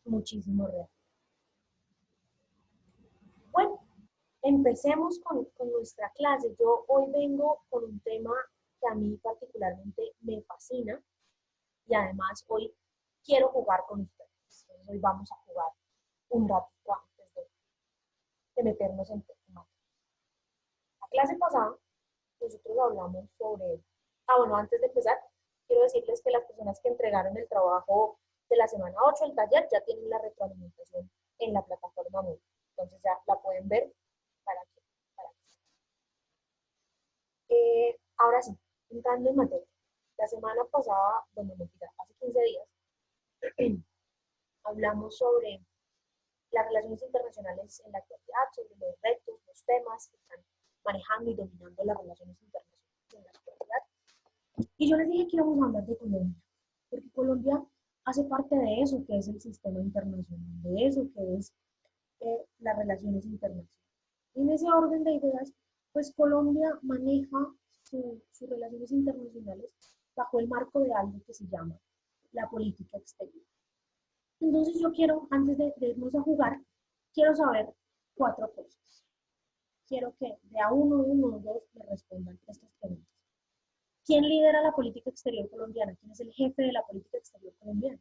muchísimo real. Bueno, empecemos con nuestra clase. Yo hoy vengo con un tema que a mí particularmente me fascina y además hoy quiero jugar con ustedes. Entonces, hoy vamos a jugar un ratito antes de meternos en tema. La clase pasada nosotros hablamos sobre, bueno, antes de empezar, quiero decirles que las personas que entregaron el trabajo de la semana 8 el taller, ya tienen la retroalimentación en la plataforma móvil. Entonces ya la pueden ver para que. Ahora sí, entrando en materia. La semana pasada, bueno, mentira, hace 15 días, hablamos sobre las relaciones internacionales en la actualidad, sobre los retos, los temas que están manejando y dominando las relaciones internacionales en la actualidad. Y yo les dije que íbamos a hablar de Colombia, porque Colombia hace parte de eso que es el sistema internacional, de eso que es las relaciones internacionales. Y en ese orden de ideas, pues Colombia maneja sus relaciones internacionales bajo el marco de algo que se llama la política exterior. Entonces yo quiero, antes de irnos a jugar, quiero saber 4 cosas. Quiero que de a uno o dos me respondan estas preguntas. ¿Quién lidera la política exterior colombiana? ¿Quién es el jefe de la política exterior colombiana?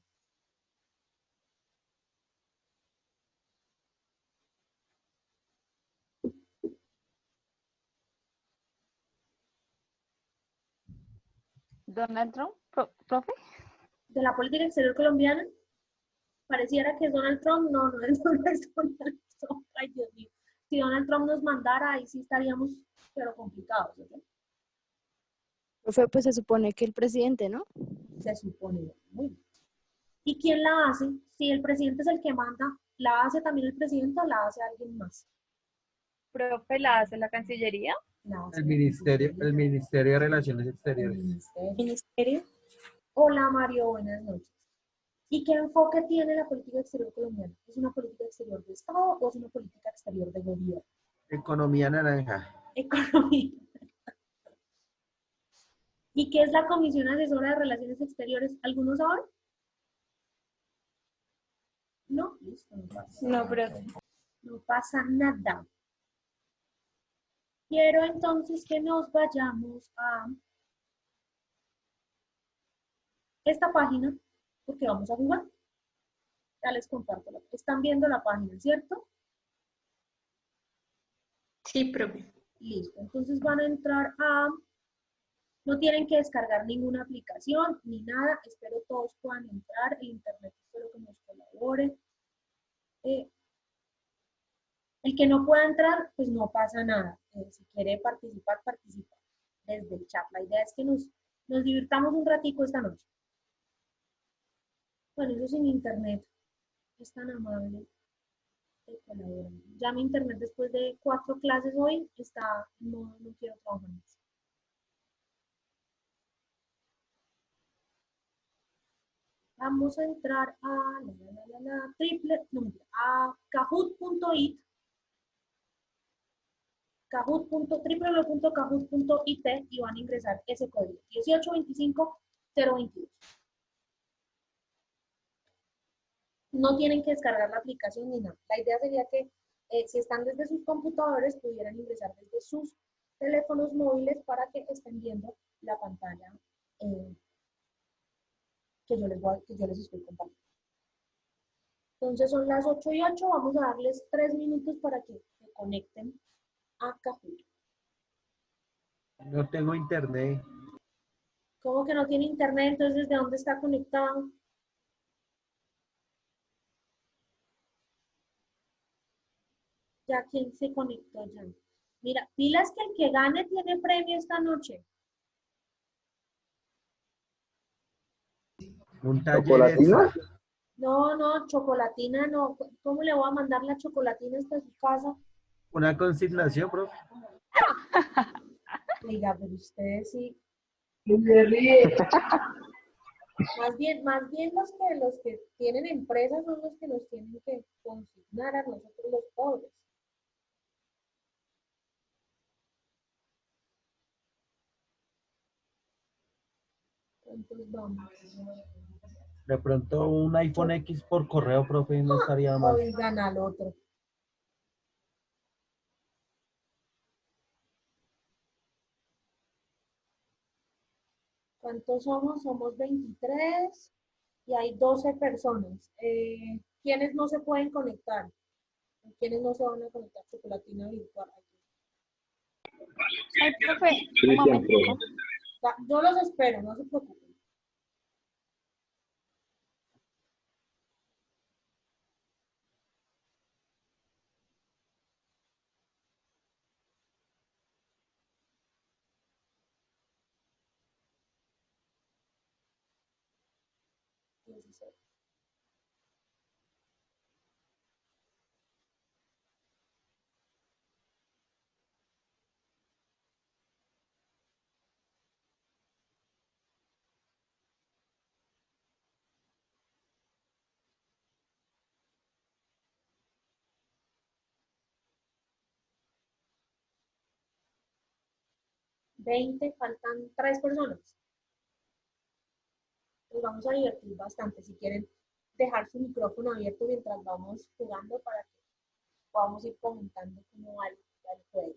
Donald Trump, profe. De la política exterior colombiana, pareciera que es Donald Trump, no es Donald Trump, ay Dios mío. Si Donald Trump nos mandara, ahí sí estaríamos, pero complicados, ¿no? Profe, pues se supone que el presidente, ¿no? Se supone, muy bien. ¿Y quién la hace? Si el presidente es el que manda, ¿la hace también el presidente o la hace alguien más? Profe, ¿la hace la Cancillería? La hace El Ministerio de Relaciones el Exteriores. ministerio. Hola Mario, buenas noches. ¿Y qué enfoque tiene la política exterior colombiana? ¿Es una política exterior de Estado o es una política exterior de gobierno? Economía naranja. Economía. ¿Y qué es la Comisión Asesora de Relaciones Exteriores? ¿Algunos saben? No, listo, no pasa. No, profe. No pasa nada. Quiero entonces que nos vayamos a esta página porque vamos a jugar. Ya les comparto. Están viendo la página, ¿cierto? Sí, profe. Listo. Entonces van a entrar a... No tienen que descargar ninguna aplicación ni nada. Espero todos puedan entrar. El internet espero que nos colabore. El que no pueda entrar, pues no pasa nada. Si quiere participar, participa desde el chat. La idea es que nos divirtamos un ratico esta noche. Bueno, eso sin internet es tan amable de colaborar. Ya mi internet después de 4 clases hoy está, no quiero trabajar más. Vamos a entrar a a kahoot.it, www.kahoot.it y van a ingresar ese código 1825022. No tienen que descargar la aplicación ni nada. La idea sería que si están desde sus computadores pudieran ingresar desde sus teléfonos móviles para que estén viendo la pantalla que yo les estoy compartiendo. Entonces son las 8:08, vamos a darles 3 minutos para que se conecten a Kahoot. No tengo internet. ¿Cómo que no tiene internet? Entonces, ¿desde dónde está conectado? Ya, ¿quién se conectó ya? Mira, pilas que el que gane tiene premio esta noche. Un taller ¿Chocolatina? extra. No, chocolatina no. ¿Cómo le voy a mandar la chocolatina hasta su casa? Una consignación, profe. Oiga, pero ustedes sí. Más bien los que tienen empresas son los que nos tienen que consignar a nosotros los pobres. Entonces vamos. De pronto un iPhone X por correo, profe, no estaría mal. Oigan al otro. ¿Cuántos somos? Somos 23 y hay 12 personas. ¿Quiénes no se pueden conectar? ¿Quiénes no se van a conectar? Chocolatina virtual. Ay, profe, un momentico. Yo los espero, no se preocupen. Veinte, faltan 3 personas. Nos vamos a divertir bastante. Si quieren dejar su micrófono abierto mientras vamos jugando para que podamos ir comentando cómo va el juego.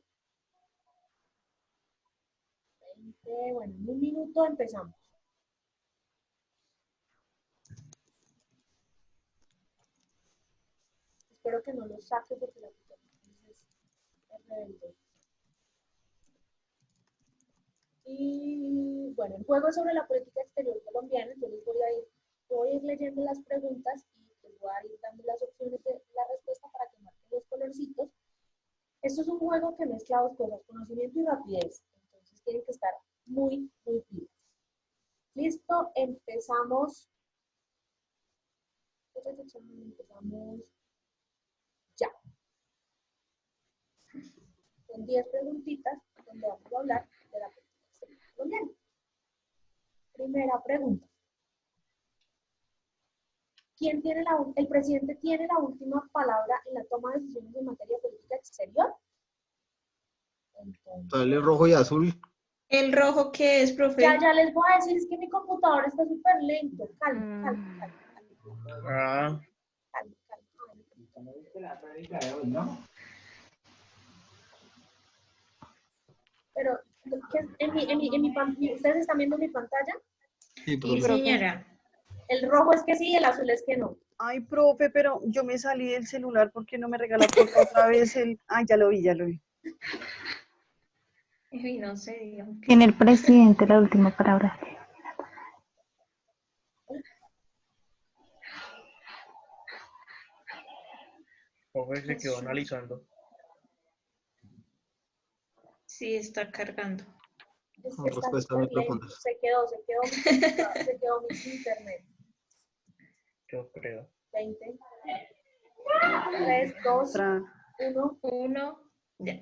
20, bueno, en un minuto empezamos. Espero que no lo saque porque la aplicación es rebelde. Y bueno, el juego es sobre la política exterior colombiana. Yo les voy a ir leyendo las preguntas y les voy a ir dando las opciones de la respuesta para que marquen los colorcitos. Esto es un juego que mezcla dos cosas, conocimiento y rapidez. Entonces tienen que estar muy, muy pilas. Listo, empezamos. Empezamos ya. Son 10 preguntitas donde vamos a hablar de la política exterior colombiana. Primera pregunta. ¿El presidente tiene la última palabra en la toma de decisiones en materia de política exterior? Entonces, Sale rojo y azul. ¿El rojo qué es, profe? ya les voy a decir, es que mi computador está súper lento. Calma. Ah. Pero, ¿ustedes están viendo mi pantalla? Sí, Sí, profe. señora. El rojo es que sí y el azul es que no. Ay, profe, pero yo me salí del celular porque no me regala porfa otra vez el... Ay, ya lo vi. Ay, no sé, digamos que... Tiene el presidente la última palabra. Profe, se quedó analizando. Sí, está cargando. Es Con que está respuestas muy súper lento. profundas. Se quedó mi internet. Yo creo. 20. 3, 2, Otra. 1. 1, ya.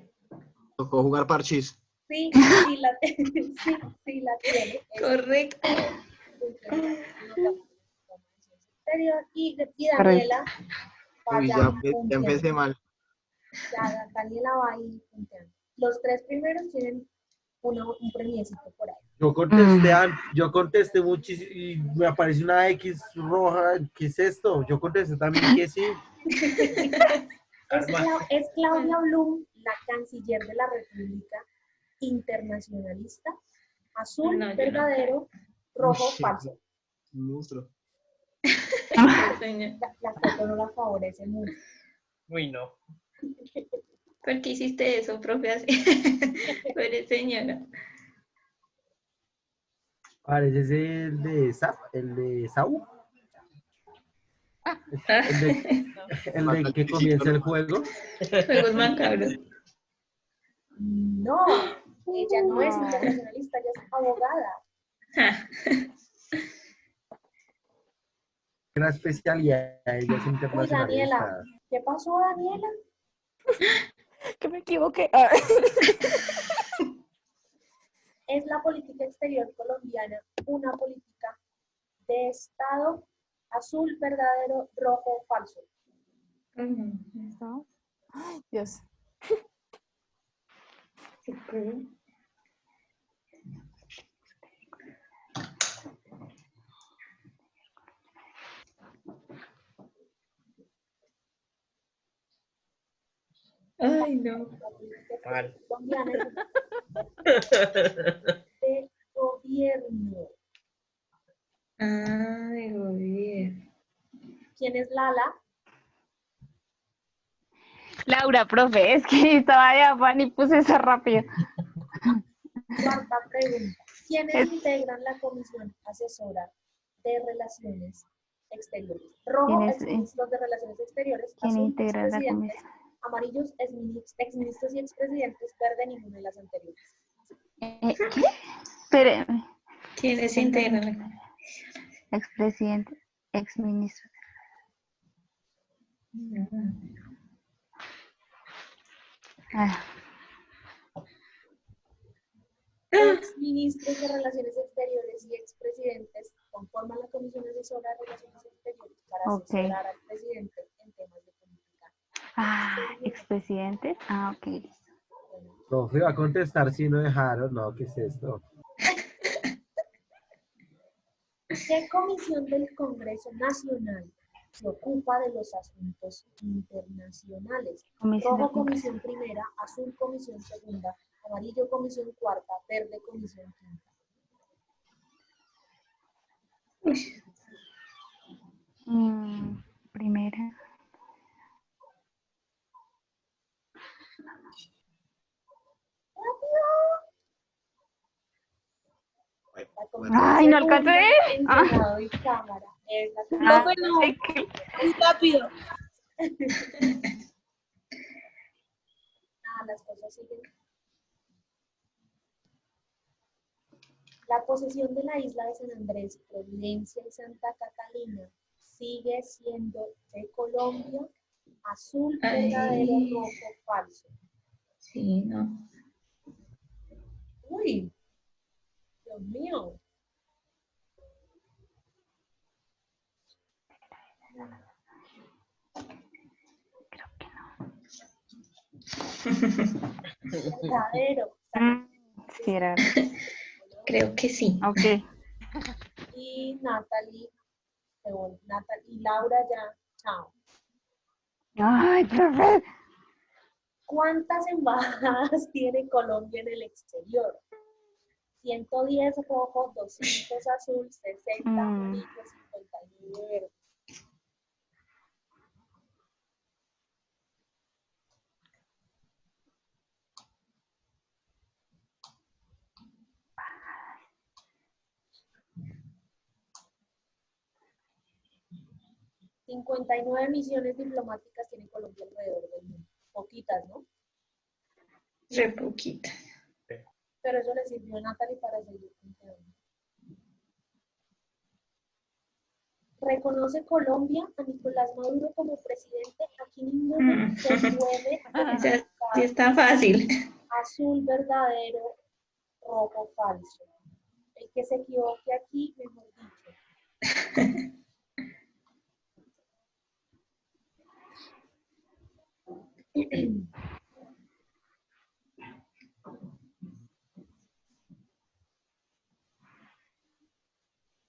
Tocó jugar parchís. Sí, la tiene. Correcto. Y Daniela va Uy, ya ya punteando. empecé mal. Ya Daniela va ahí punteando. Los 3 primeros tienen un premiecito por ahí. Yo contesté muchísimo y me apareció una X roja. ¿Qué es esto? Yo contesté también que sí. Es Claudia Blum, la canciller de la República Internacionalista. Azul, No, yo no verdadero, rojo, Uy, falso. un monstruo. Señor. La foto no la favorece mucho. Uy, no. ¿Por qué hiciste eso, profe? Así? Pobre señora. Parece el de Saúl. El de que comienza el juego. Juegos macabros. No, ella no es internacionalista, ella es abogada. Ja. Una especialidad, ella es Uy, internacionalista. Daniela, ¿qué pasó, Daniela? Que me equivoqué. ¿Es la política exterior colombiana una política de Estado? Azul, verdadero, rojo, falso. ¿No? Ay, Dios. Ay, no. La política Mal. colombiana de gobierno. Ah, de gobierno. ¿Quién es Lala? Laura, profe, es que estaba de afán y puse eso rápido. Cuarta pregunta. ¿Quiénes Es- integran la Comisión Asesora de Relaciones Exteriores? Rojo, ¿Quién es, exministros de Relaciones Exteriores. quién Azul, integra la expresidentes. comisión? Amarillos, exministros y expresidentes. Verde, ninguno de las anteriores. ¿Qué? Espéreme. ¿Quiénes integran la Expresidente, exministro. Ah, Exministros de Relaciones Exteriores y expresidentes conforman la Comisión Asesora de Relaciones Exteriores para Ok. asesorar al presidente en temas de política. expresidente. Ok. Profe, va a contestar si no dejaron. No, ¿qué es esto? ¿Qué comisión del Congreso Nacional se ocupa de los asuntos internacionales? Comisión Rojo, del Congreso. comisión primera. Azul, comisión segunda. Amarillo, comisión cuarta. Verde, comisión quinta. Primera. La comisión Ay, no segunda alcancé. en Ah. Senado y Cámara es la comisión. Ah, bueno. ay, qué- Muy rápido. Las cosas siguen. La posesión de la isla de San Andrés, Providencia y Santa Catalina sigue siendo de Colombia. Azul, Ay. verdadero, rojo, falso. Sí, no. Uy, Dios mío. Verdadero. Sí, era. Creo que sí. Ok. Y Natalie, y Laura ya, chao. Ay, profe. ¿Cuántas embajadas tiene Colombia en el exterior? 110 rojo, 200 azul, 60 amarillo, 59 verde. $59 misiones diplomáticas tiene Colombia alrededor del mundo. Poquitas, ¿no? Re poquita. Pero eso le sirvió a Natalie para seguir funcionando. ¿Reconoce Colombia a Nicolás Maduro como presidente? Aquí ninguno se puede Esa sí está fácil. Azul, verdadero, rojo, falso. El que se equivoque aquí, mejor dicho.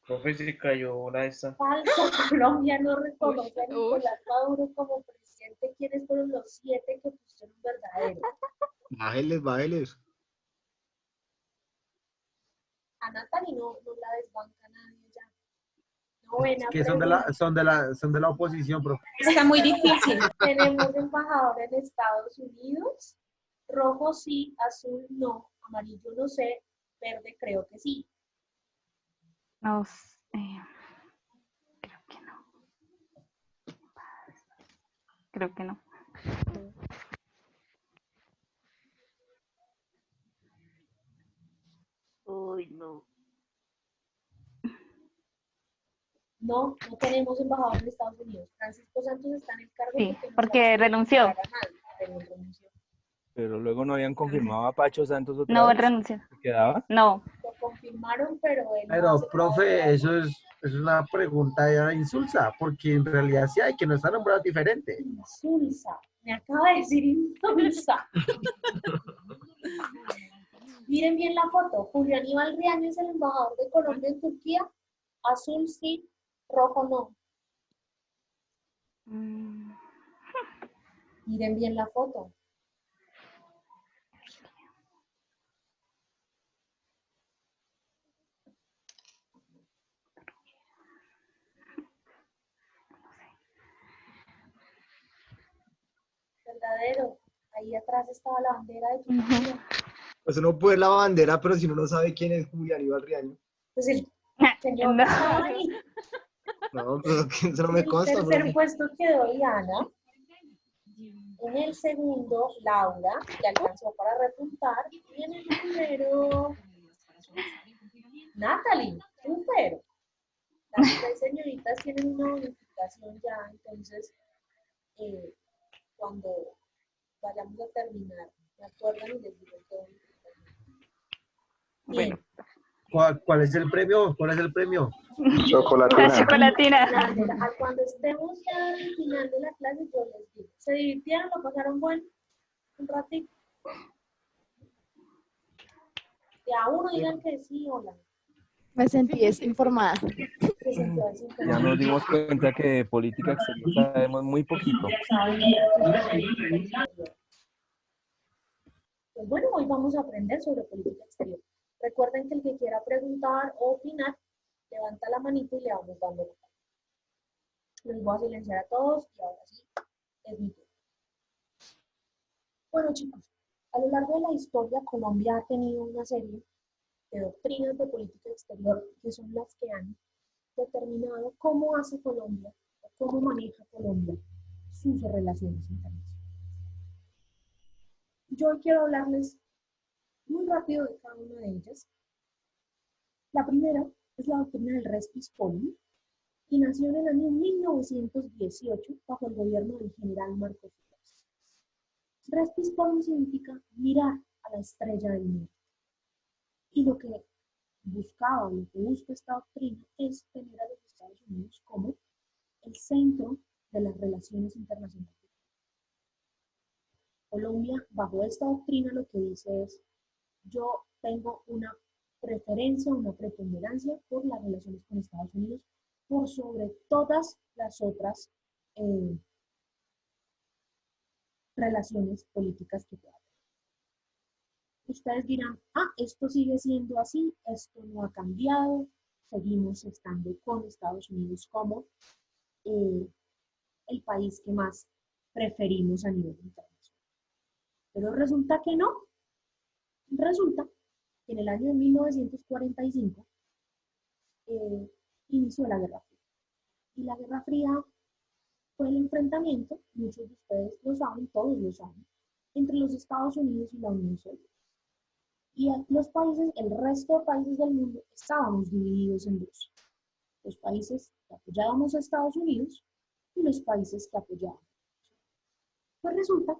Profe, se cayó una de estas. Falso, Colombia no reconoce a Uy. Nicolás Maduro como presidente. ¿Quiénes fueron los 7 que pusieron verdadero? Bájeles, bájeles. A Natalie no la desbanca nadie ya. Novena Que pregunta. son de la oposición, profe. Está muy difícil. Tenemos embajador en Estados Unidos. Rojo sí, azul no, amarillo no sé, verde creo que sí. No sé. Creo que no. Creo que no. Uy, no. No tenemos embajador en Estados Unidos. Francisco Santos está en el cargo Sí, porque no porque sabe renunció. nombrar a nadie, pero él renunció. Pero luego no habían confirmado a Pacho Santos otra No vez. renunció. ¿Se quedaba? No. Lo confirmaron, pero él no Pero, hace profe, eso es una pregunta ya insulsa, porque en realidad sí hay que no está nombrado diferente. Insulsa. Me acaba de decir insulsa. Miren bien la foto. Julio Aníbal Riaño es el embajador de Colombia en Turquía. Azul sí, rojo no. Miren bien la foto. Matadero, ahí atrás estaba la bandera de Turquía. Pues uno puede ver la bandera, pero si uno no sabe quién es Julián Aníbal Riaño. Pues el señor No. estaba ahí. No, pero que eso no me En el consta. tercer profe. puesto quedó Diana. En el segundo, Laura, que alcanzó para repuntar. Y en el primero, Natalie, súper. Las tres señoritas tienen una bonificación ya, entonces, cuando vayamos a terminar, me acuerdan y les digo qué bonificación. Bueno, ¿Cuál es el premio? ¿Cuál es el premio? la Chocolatina. chocolatina. Cuando estemos ya al final de la clase, yo les digo, ¿se divirtieron? ¿Lo pasaron bueno? Un ratito. Que a uno digan que sí o no. Me sentí desinformada. Se sintió Ya desinformado. nos dimos cuenta que de política exterior sabemos muy poquito. Pues bueno, hoy vamos a aprender sobre política exterior. Recuerden que el que quiera preguntar o opinar, levanta la manita y le vamos dando la palabra. Los voy a silenciar a todos y ahora sí, es mi turno. Bueno, chicos, a lo largo de la historia, Colombia ha tenido una serie de doctrinas de política exterior que son las que han determinado cómo hace Colombia o cómo maneja Colombia sus relaciones internacionales. Yo hoy quiero hablarles muy rápido de cada una de ellas. La primera es la doctrina del res piscorum y nació en el año 1918 bajo el gobierno del general Marcos Pérez. Res piscorum significa mirar a la estrella del norte. Y lo que buscaba, lo que busca esta doctrina es tener a los Estados Unidos como el centro de las relaciones internacionales. Colombia, bajo esta doctrina, lo que dice es, yo tengo una preferencia, una preponderancia por las relaciones con Estados Unidos, por sobre todas las otras relaciones políticas que pueda haber. Ustedes dirán, esto sigue siendo así, esto no ha cambiado, seguimos estando con Estados Unidos como el país que más preferimos a nivel internacional. Pero resulta que no. Resulta que en el año de 1945 inició la Guerra Fría. Y la Guerra Fría fue el enfrentamiento, muchos de ustedes lo saben, todos lo saben, entre los Estados Unidos y la Unión Soviética. Y los países, el resto de países del mundo, estábamos divididos en dos. Los países que apoyábamos a Estados Unidos y los países que apoyaban. Pues resulta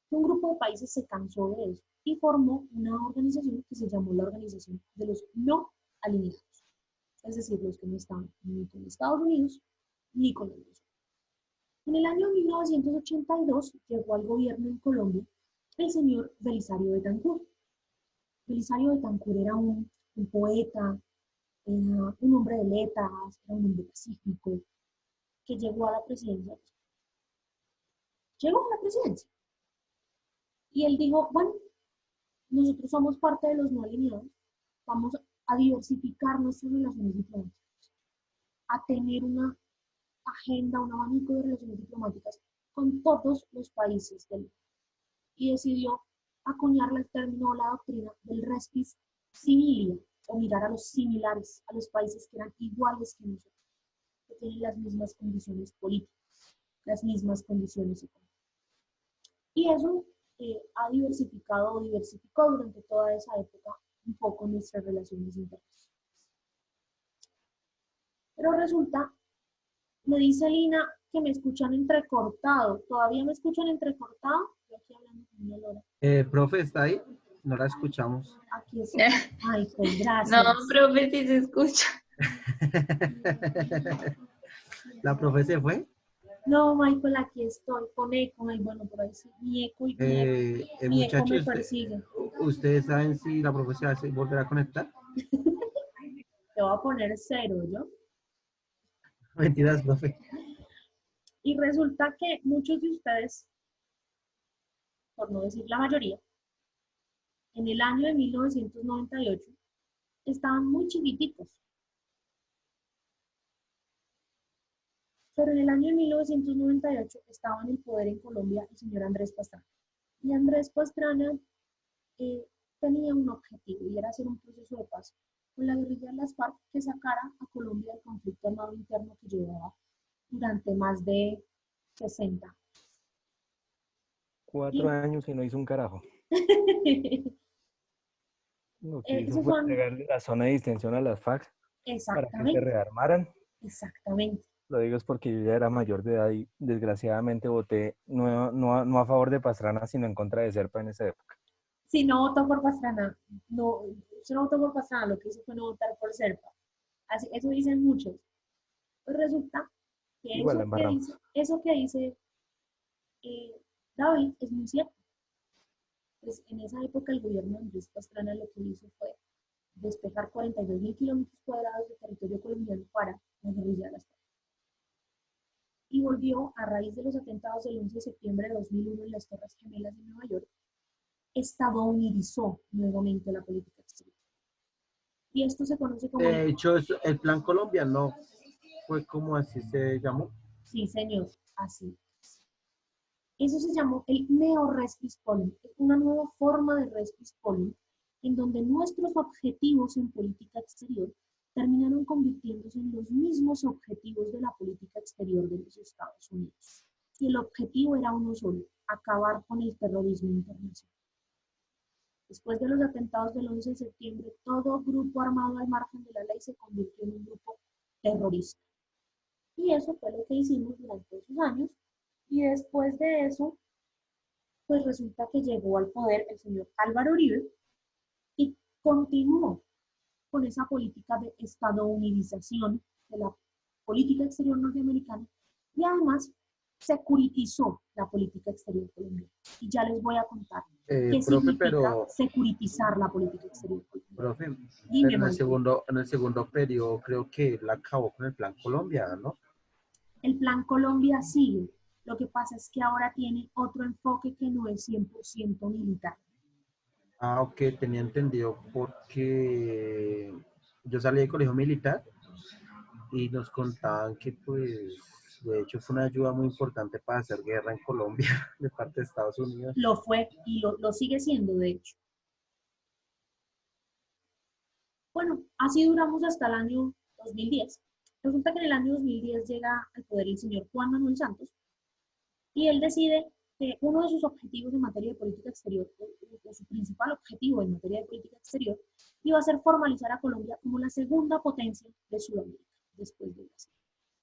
que un grupo de países se cansó de eso y formó una organización que se llamó la Organización de los No Alineados. Es decir, los que no estaban ni con Estados Unidos ni con la Unión Soviética. En el año 1982 llegó al gobierno en Colombia el señor Belisario Betancur. Belisario Betancur era un poeta, era un hombre de letras, era un hombre pacífico, que llegó a la presidencia. Llegó a la presidencia. Y él dijo, bueno, nosotros somos parte de los no alineados, vamos a diversificar nuestras relaciones diplomáticas, a tener una agenda, un abanico de relaciones diplomáticas con todos los países del mundo. Y decidió acuñarle el término, la doctrina del res similia, o mirar a los similares, a los países que eran iguales que nosotros, que tienen las mismas condiciones políticas, las mismas condiciones económicas. Y eso ha diversificado o diversificó durante toda esa época un poco nuestras relaciones internacionales. Pero resulta, me dice Lina que me escuchan entrecortado. ¿Todavía me escuchan entrecortado? Yo aquí hablando con una lora. Profe, ¿está ahí? No la escuchamos. Aquí está. Ay, pues gracias. No, profe, sí se escucha. ¿La profe se fue? No, Michael, aquí estoy con eco. Ay, bueno, por ahí sí. Mi eco y mi eco me persigue. ¿Ustedes saben si la profe se va a volver a conectar? Te voy a poner 0, ¿yo? Mentiras, profe. Y resulta que muchos de ustedes, por no decir la mayoría, en el año de 1998 estaban muy chiquiticos. Pero en el año de 1998 estaba en el poder en Colombia el señor Andrés Pastrana. Y Andrés Pastrana tenía un objetivo y era hacer un proceso de paz con la guerrilla de las FARC que sacara a Colombia del conflicto armado interno que llevaba durante más de 60 años. 4 años y no hizo un carajo. Lo que hizo Esos fue son, entregarle la zona de distensión a las FARC para que se exactamente, rearmaran. exactamente. Lo digo es porque yo ya era mayor de edad y desgraciadamente voté no a favor de Pastrana, sino en contra de Serpa en esa época. Si no votó por Pastrana, no, usted no votó por Pastrana, lo que hizo fue no votar por Serpa. Así, eso dicen muchos. Pues resulta que Igual la embarramos. eso que dice David es muy cierto. Pues en esa época el gobierno de Andrés Pastrana lo que hizo fue despejar 42.000 kilómetros cuadrados de territorio colombiano para la guerrilla de las FARC. Y volvió, a raíz de los atentados del 11 de septiembre de 2001 en las Torres Gemelas de Nueva York, estadounidizó nuevamente la política exterior. Y esto se conoce como... De hecho, el Plan Colombia no fue como así se llamó. Sí, señor, así. Eso se llamó el neo-respis polum, una nueva forma de respis polum, en donde nuestros objetivos en política exterior terminaron convirtiéndose en los mismos objetivos de la política exterior de los Estados Unidos. Y el objetivo era uno solo, acabar con el terrorismo internacional. Después de los atentados del 11 de septiembre, todo grupo armado al margen de la ley se convirtió en un grupo terrorista. Y eso fue lo que hicimos durante esos años. Y después de eso, pues resulta que llegó al poder el señor Álvaro Uribe y continuó con esa política de estadounidización de la política exterior norteamericana y además securitizó la política exterior colombiana. Y ya les voy a contar qué significa securitizar la política exterior colombiana. Profe, Dime, pero Michael. en el segundo periodo creo que él acabó con el Plan Colombia, ¿no? El Plan Colombia sigue. Lo que pasa es que ahora tiene otro enfoque que no es 100% militar. Ah, ok, tenía entendido porque yo salí del colegio militar y nos contaban que pues de hecho fue una ayuda muy importante para hacer guerra en Colombia de parte de Estados Unidos. Lo fue y lo sigue siendo, de hecho. Bueno, así duramos hasta el año 2010. Resulta que en el año 2010 llega al poder el señor Juan Manuel Santos y él decide que uno de sus objetivos en materia de política exterior, o su principal objetivo en materia de política exterior, iba a ser formalizar a Colombia como la segunda potencia de Sudamérica, después de Brasil.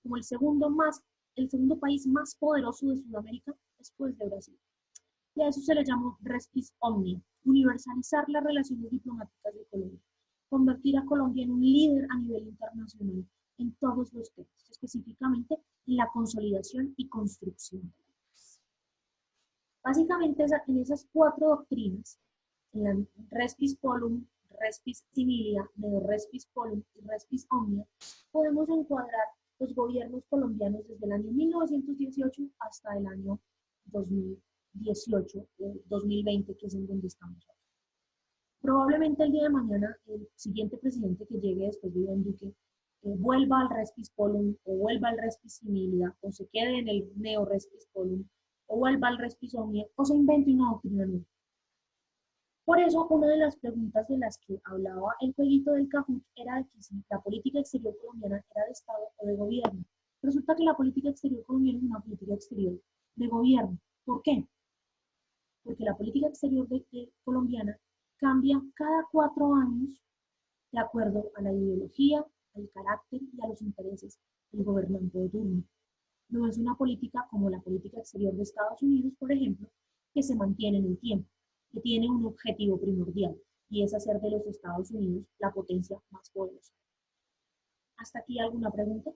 Como el segundo país más poderoso de Sudamérica, después de Brasil. Y a eso se le llamó Respis Omnia, universalizar las relaciones diplomáticas de Colombia, convertir a Colombia en un líder a nivel internacional en todos los temas, específicamente en la consolidación y construcción de la paz. Básicamente en esas 4 doctrinas, en la Respis Polum, Respis Similia, Neo-Respis Polum y Respis Omnia, podemos encuadrar los gobiernos colombianos desde el año 1918 hasta el año 2018 o 2020, que es en donde estamos ahora. Probablemente el día de mañana el siguiente presidente que llegue después de Iván Duque vuelva al Respis Polum o vuelva al Respis Similia o se quede en el Neo-Respis Polum o vuelva al Respis Omnia o se invente una doctrina nueva. Por eso, una de las preguntas de las que hablaba el jueguito del Kahoot era de que si la política exterior colombiana era de Estado o de gobierno. Resulta que la política exterior colombiana es una política exterior de gobierno. ¿Por qué? Porque la política exterior colombiana cambia cada 4 años de acuerdo a la ideología, al carácter y a los intereses del gobernante de turno. No es una política como la política exterior de Estados Unidos, por ejemplo, que se mantiene en el tiempo, que tiene un objetivo primordial, y es hacer de los Estados Unidos la potencia más poderosa. ¿Hasta aquí alguna pregunta?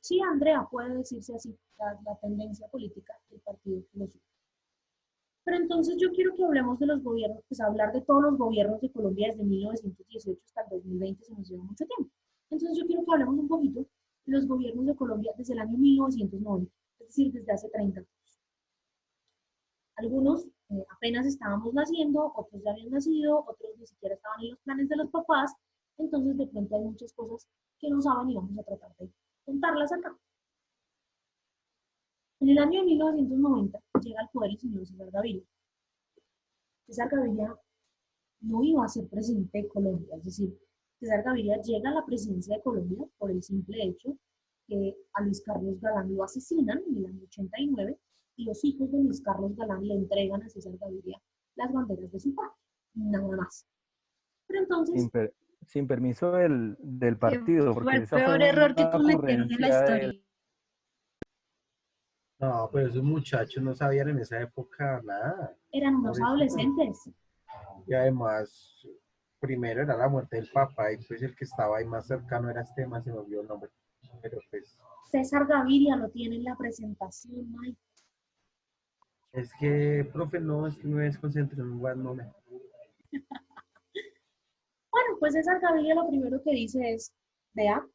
Sí, Andrea, puede decirse así, la tendencia política del partido que lo sube. Pero entonces yo quiero que hablemos de los gobiernos, pues hablar de todos los gobiernos de Colombia desde 1918 hasta el 2020 se nos lleva mucho tiempo. Entonces yo quiero que hablemos un poquito de los gobiernos de Colombia desde el año 1990, es decir, desde hace 30 años. Algunos apenas estábamos naciendo, otros ya habían nacido, otros ni siquiera estaban en los planes de los papás, entonces de pronto hay muchas cosas que no saben y vamos a tratar de contarlas acá. En el año de 1990 llega al poder el señor César Gaviria. César Gaviria no iba a ser presidente de Colombia, es decir, César Gaviria llega a la presidencia de Colombia por el simple hecho que a Luis Carlos Galán lo asesinan en el año 89 y los hijos de Luis Carlos Galán le entregan a César Gaviria las banderas de su patria, nada más. Pero entonces, Sin permiso del partido, Fue porque el esa peor fue error que una cometieron en la ocurrencia del... historia. No, pero esos muchachos no sabían en esa época nada. eran unos Pobrecitos. adolescentes. Y además, primero era la muerte del papá y pues el que estaba ahí más cercano era este man, se me olvidó el nombre. Pero pues, César Gaviria lo tiene en la presentación, Mike. es que, profe, no, es que me desconcentré en un buen momento. Bueno, pues César Gaviria lo primero que dice es, vea,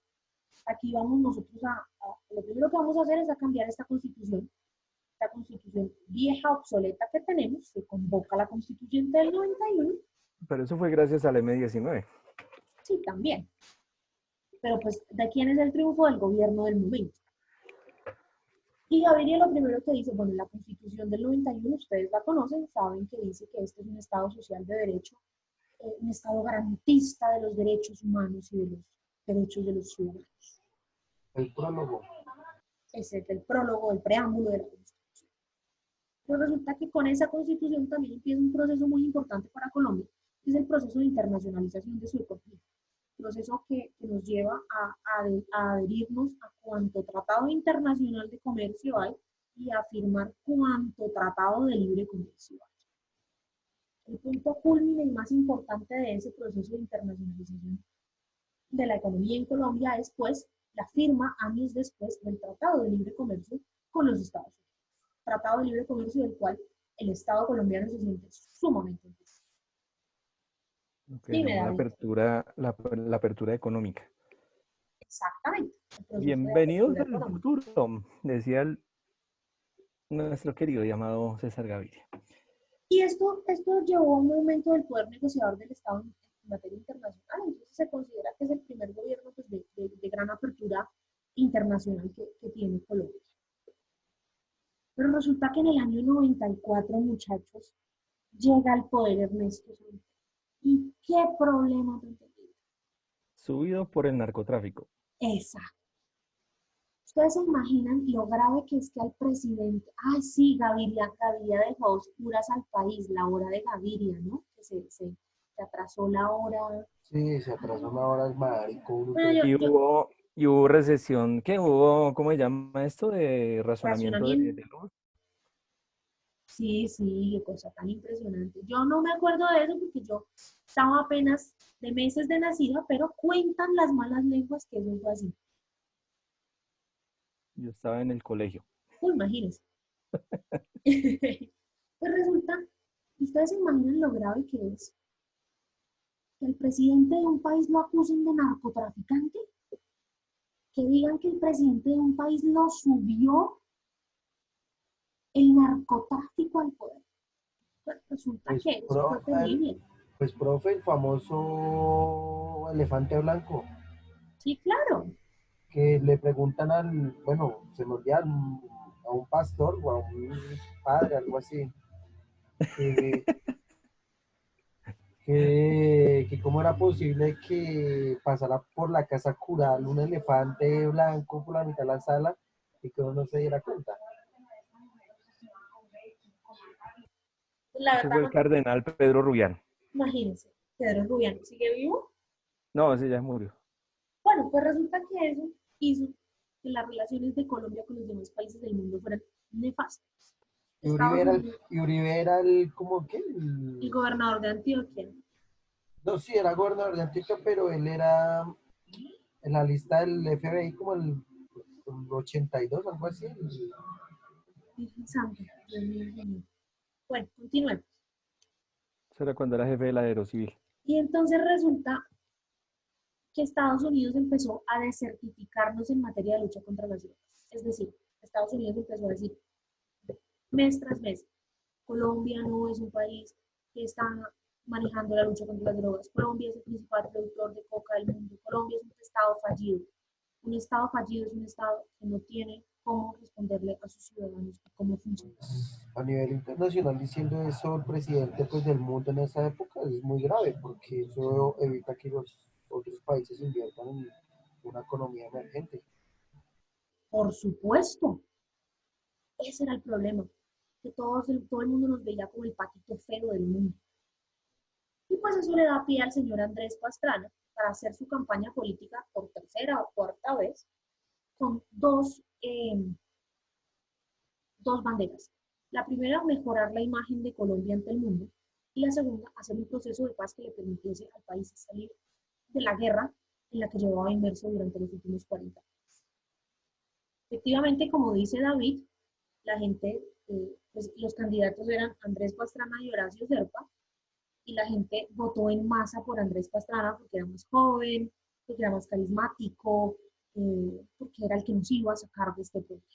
aquí vamos nosotros lo primero que vamos a hacer es a cambiar esta constitución vieja, obsoleta que tenemos, se convoca la constituyente del 91, Pero eso fue gracias al M19. sí, también. Pero pues, ¿de quién es el triunfo? Del gobierno del momento. Y Gaviria lo primero que dice, bueno, la constitución del 91, ustedes la conocen, saben que dice que este es un Estado social de derecho, un Estado garantista de los derechos humanos y de los derechos de los ciudadanos. El prólogo. Ese es el prólogo, el preámbulo de la Constitución. Pero resulta que con esa Constitución también empieza un proceso muy importante para Colombia, que es el proceso de internacionalización de su economía. Proceso que nos lleva a adherirnos a cuanto tratado internacional de comercio hay y a firmar cuanto tratado de libre comercio hay. El punto culmine y más importante de ese proceso de internacionalización de la economía en Colombia es, pues, la firma años después del Tratado de Libre Comercio con los Estados Unidos. Tratado de Libre Comercio del cual el Estado colombiano se siente sumamente interesado. Okay, Dime, la David. la apertura económica. Exactamente. El proceso de Bienvenidos apertura al económica. futuro, decía nuestro querido llamado César Gaviria. Y esto llevó a un aumento del poder negociador del Estado en materia internacional. Entonces se considera que es el primer gobierno pues, de gran apertura internacional que tiene Colombia. Pero resulta que en el año 94, muchachos, llega al poder Ernesto Samper. ¿Y qué problema tan terrible? Subido por el narcotráfico. Exacto. ¿Ustedes se imaginan lo grave que es que al presidente, ay sí, Gaviria dejó a oscuras al país, la hora de Gaviria, ¿no? Que se atrasó la hora. Sí, se atrasó una hora el marico. Bueno, Y hubo recesión, ¿qué hubo? ¿Cómo se llama esto? De razonamiento de luz. Sí, qué cosa tan impresionante. Yo no me acuerdo de eso porque yo estaba apenas de meses de nacida, pero cuentan las malas lenguas que eso fue así. Yo estaba en el colegio. Imagínense. Pues resulta, ¿ustedes se imaginan lo grave que es? Que el presidente de un país lo acusen de narcotraficante. Que digan que el presidente de un país lo subió el narcotráfico al poder. Pues resulta Pues, que eso fue terrible. Pues, profe, el famoso elefante blanco, Sí, claro. que le preguntan bueno, se me olvida, a un pastor o a un padre, algo así, que cómo era posible que pasara por la casa cural un elefante blanco por la mitad de la sala y que uno no se diera cuenta. La Ese verdad, fue el cardenal Pedro Rubián. imagínense, Pedro Rubiano sigue vivo. No, ese ya murió. Bueno, pues resulta que eso hizo que las relaciones de Colombia con los demás países del mundo fueran nefastas. Y Uribe era el, ¿cómo qué? El gobernador de Antioquia. No, sí, era gobernador de Antioquia, pero él era en la lista del FBI como el 82, algo así. Virgen Santa, Dios mío, Señor. Bueno, continuemos. Eso era cuando era jefe del Aerocivil. Y entonces resulta que Estados Unidos empezó a desertificarnos en materia de lucha contra las drogas. Es decir, Estados Unidos empezó a decir mes tras mes, Colombia no es un país que está manejando la lucha contra las drogas. Colombia es el principal productor de coca del mundo. Colombia es un estado fallido. Un estado fallido es un estado que no tiene cómo responderle a sus ciudadanos y cómo funciona. A nivel internacional, diciendo eso el presidente pues, del mundo en esa época es muy grave, porque eso evita que los otros países inviertan en una economía emergente. Por supuesto, ese era el problema, que todo el mundo nos veía como el patito feo del mundo. Y pues eso le da pie al señor Andrés Pastrana para hacer su campaña política por tercera o cuarta vez con dos banderas. La primera, mejorar la imagen de Colombia ante el mundo, y la segunda, hacer un proceso de paz que le permitiese al país salir de la guerra en la que llevaba inmerso durante los últimos 40 años. Efectivamente, como dice David, la gente, pues los candidatos eran Andrés Pastrana y Horacio Serpa, y la gente votó en masa por Andrés Pastrana porque era más joven, porque era más carismático, porque era el que nos iba a sacar de este problema.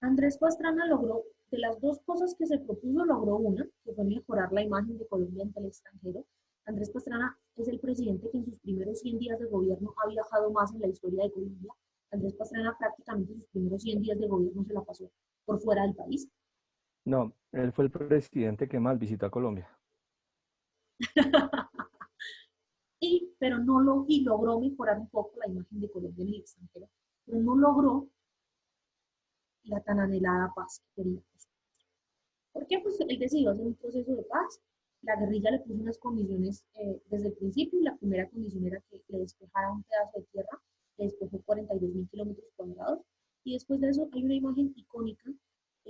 Andrés Pastrana logró, de las dos cosas que se propuso, logró una, que fue mejorar la imagen de Colombia ante el extranjero. Andrés Pastrana es el presidente que en sus primeros 100 días de gobierno ha viajado más en la historia de Colombia. Andrés Pastrana prácticamente sus primeros 100 días de gobierno se la pasó por fuera del país. No, él fue el presidente que más visitó a Colombia. Pero no y logró mejorar un poco la imagen de Colombia en el extranjero, pero no logró la tan anhelada paz que queríamos. ¿Por qué? Pues él decidió hacer un proceso de paz. La guerrilla le puso unas condiciones desde el principio, y la primera condición era que le despejara un pedazo de tierra, le despejó 42.000 kilómetros cuadrados, y después de eso hay una imagen icónica,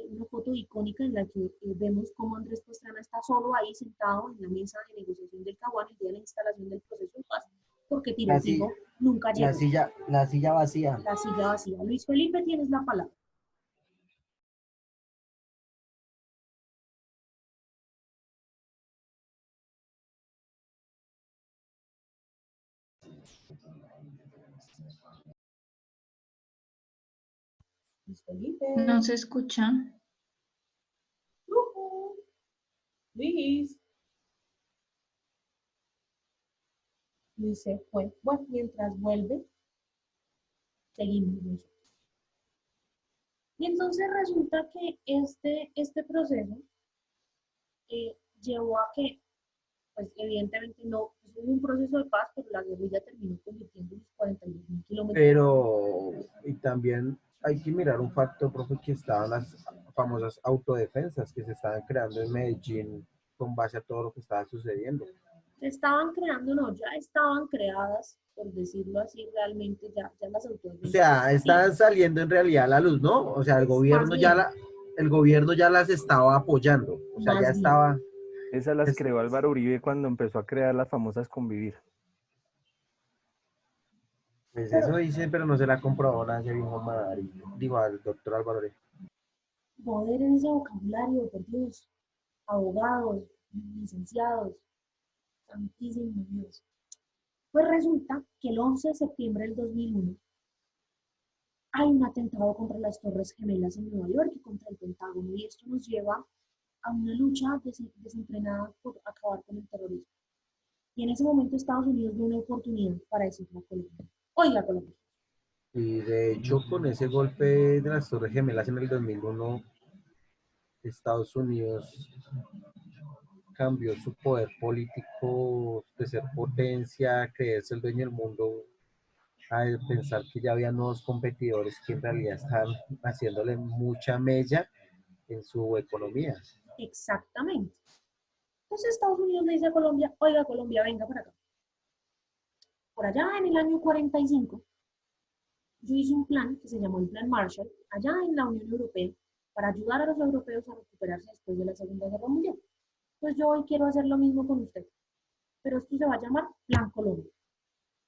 una foto icónica en la que vemos cómo Andrés Pastrana está solo ahí sentado en la mesa de negociación del Caguán el día de la instalación del proceso de paz, porque Tirotino nunca llegó. La silla vacía. La silla vacía. Luis Felipe, tienes la palabra. Luis Felipe. No se escucha. Luis. Luis se fue. Bueno, mientras vuelve, seguimos nosotros. Y entonces resulta que este proceso llevó a que, pues evidentemente no, pues, hubo un proceso de paz, pero la guerrilla terminó convirtiendo los 42.000 kilómetros. Pero, y también hay que mirar un factor, profe, que estaban las famosas autodefensas que se estaban creando en Medellín con base a todo lo que estaba sucediendo. Se estaban creando, no, ya estaban creadas, por decirlo así, realmente ya las autodefensas. O sea, estaban saliendo en realidad a la luz, ¿no? O sea, el gobierno ya las estaba apoyando. O sea, ya estaba. Esas las creó Álvaro Uribe cuando empezó a crear las famosas Convivir. Pues eso dicen, pero no se la comprobó nadie, viejo Madari. Digo, al doctor Álvaro Uribe. Poder en ese vocabulario, por Dios. Abogados, licenciados, santísimo Dios. Pues resulta que el 11 de septiembre del 2001 hay un atentado contra las Torres Gemelas en Nueva York y contra el Pentágono, y esto nos lleva a una lucha desenfrenada por acabar con el terrorismo. Y en ese momento Estados Unidos dio una oportunidad para decirle a Colombia: oiga, Colombia. Y de hecho, con ese golpe de las Torres Gemelas en el 2001, Estados Unidos cambió su poder político de ser potencia, creerse el dueño del mundo, a pensar que ya había nuevos competidores que en realidad estaban haciéndole mucha mella en su economía. Exactamente. Entonces Estados Unidos le dice a Colombia: oiga, Colombia, venga para acá. Por allá en el año 45, yo hice un plan que se llamó el Plan Marshall, allá en la Unión Europea, para ayudar a los europeos a recuperarse después de la Segunda Guerra Mundial. Pues yo hoy quiero hacer lo mismo con usted, pero esto se va a llamar Plan Colombia,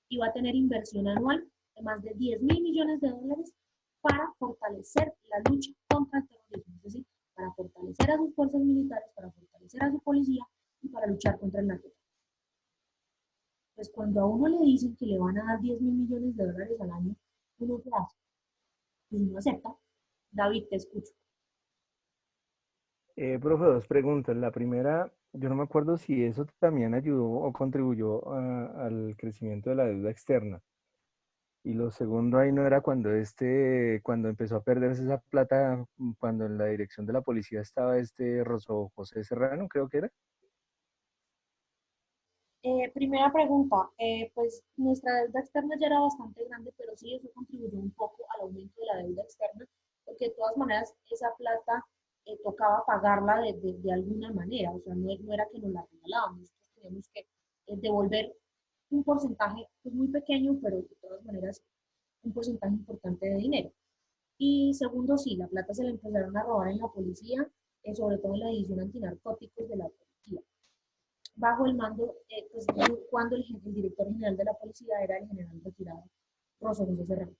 y va a tener inversión anual de más de 10.000 millones de dólares para fortalecer la lucha contra el terrorismo, es decir, para fortalecer a sus fuerzas militares, para fortalecer a su policía y para luchar contra el narcotráfico. Pues cuando a uno le dicen que le van a dar 10.000 millones de dólares al año, uno qué hace, pues no acepta. David, te escucho. Profe, dos preguntas. La primera, yo no me acuerdo si eso también ayudó o contribuyó al crecimiento de la deuda externa. Y lo segundo ahí no era cuando cuando empezó a perderse esa plata, cuando en la dirección de la policía estaba José Serrano, creo que era. Primera pregunta, pues nuestra deuda externa ya era bastante grande, pero sí eso contribuyó un poco al aumento de la deuda externa, porque de todas maneras esa plata tocaba pagarla de alguna manera, o sea, no era que nos la regalaban, nosotros teníamos que devolver un porcentaje pues, muy pequeño, pero de todas maneras un porcentaje importante de dinero. Y segundo, sí, la plata se la empezaron a robar en la policía, sobre todo en la división antinarcóticos de la policía bajo el mando, pues cuando el director general de la policía era el general retirado Rosso José Serrano.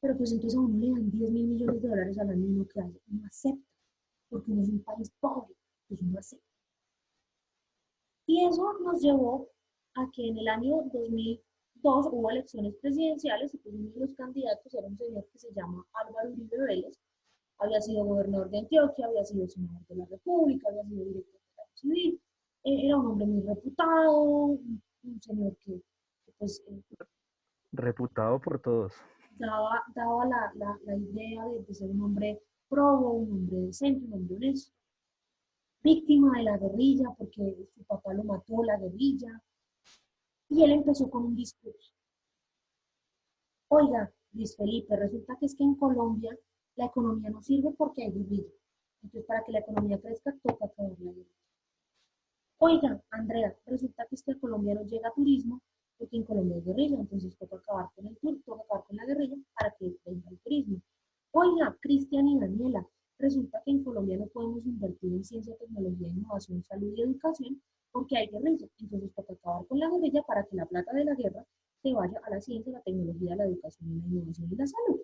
Pero pues entonces a uno le dan 10.000 millones de dólares al año y uno que hace, uno acepta, porque uno es un país pobre, pues uno acepta. Y eso nos llevó a que en el año 2002 hubo elecciones presidenciales y pues uno de los candidatos era un señor que se llama Álvaro Uribe Vélez, había sido gobernador de Antioquia, había sido senador de la República, había sido director de la civil, era un hombre muy reputado, un señor que pues, Reputado por todos. daba la idea de ser un hombre probo, un hombre decente, un hombre honesto, víctima de la guerrilla porque su papá lo mató la guerrilla, y él empezó con un discurso. Oiga, Luis Felipe, resulta que es que en Colombia la economía no sirve porque hay guerrilla. Entonces, para que la economía crezca, toca acabar la guerrilla. Oiga, Andrea, resulta que es que a Colombia no llega turismo porque en Colombia hay guerrilla, entonces toca acabar con el toca acabar con la guerrilla para que venga el turismo. Oiga, Cristian y Daniela, resulta que en Colombia no podemos invertir en ciencia, tecnología, innovación, salud y educación porque hay guerrilla, entonces toca acabar con la guerrilla para que la plata de la guerra se vaya a la ciencia, la tecnología, la educación y la innovación y la salud.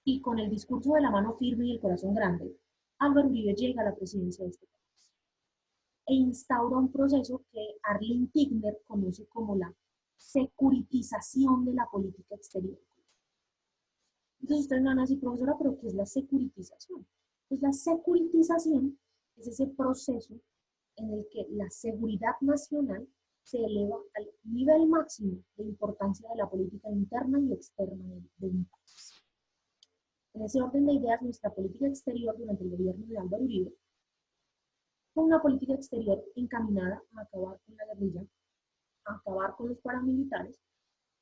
Y con el discurso de la mano firme y el corazón grande, Álvaro Uribe llega a la presidencia de este país e instaura un proceso que Arlene Tigner conoce como la securitización de la política exterior. Entonces ustedes me van a decir, profesora, ¿pero qué es la securitización? Pues la securitización es ese proceso en el que la seguridad nacional se eleva al nivel máximo de importancia de la política interna y externa de un país. En ese orden de ideas, nuestra política exterior durante el gobierno de Álvaro Uribe fue una política exterior encaminada a acabar con la guerrilla, a acabar con los paramilitares,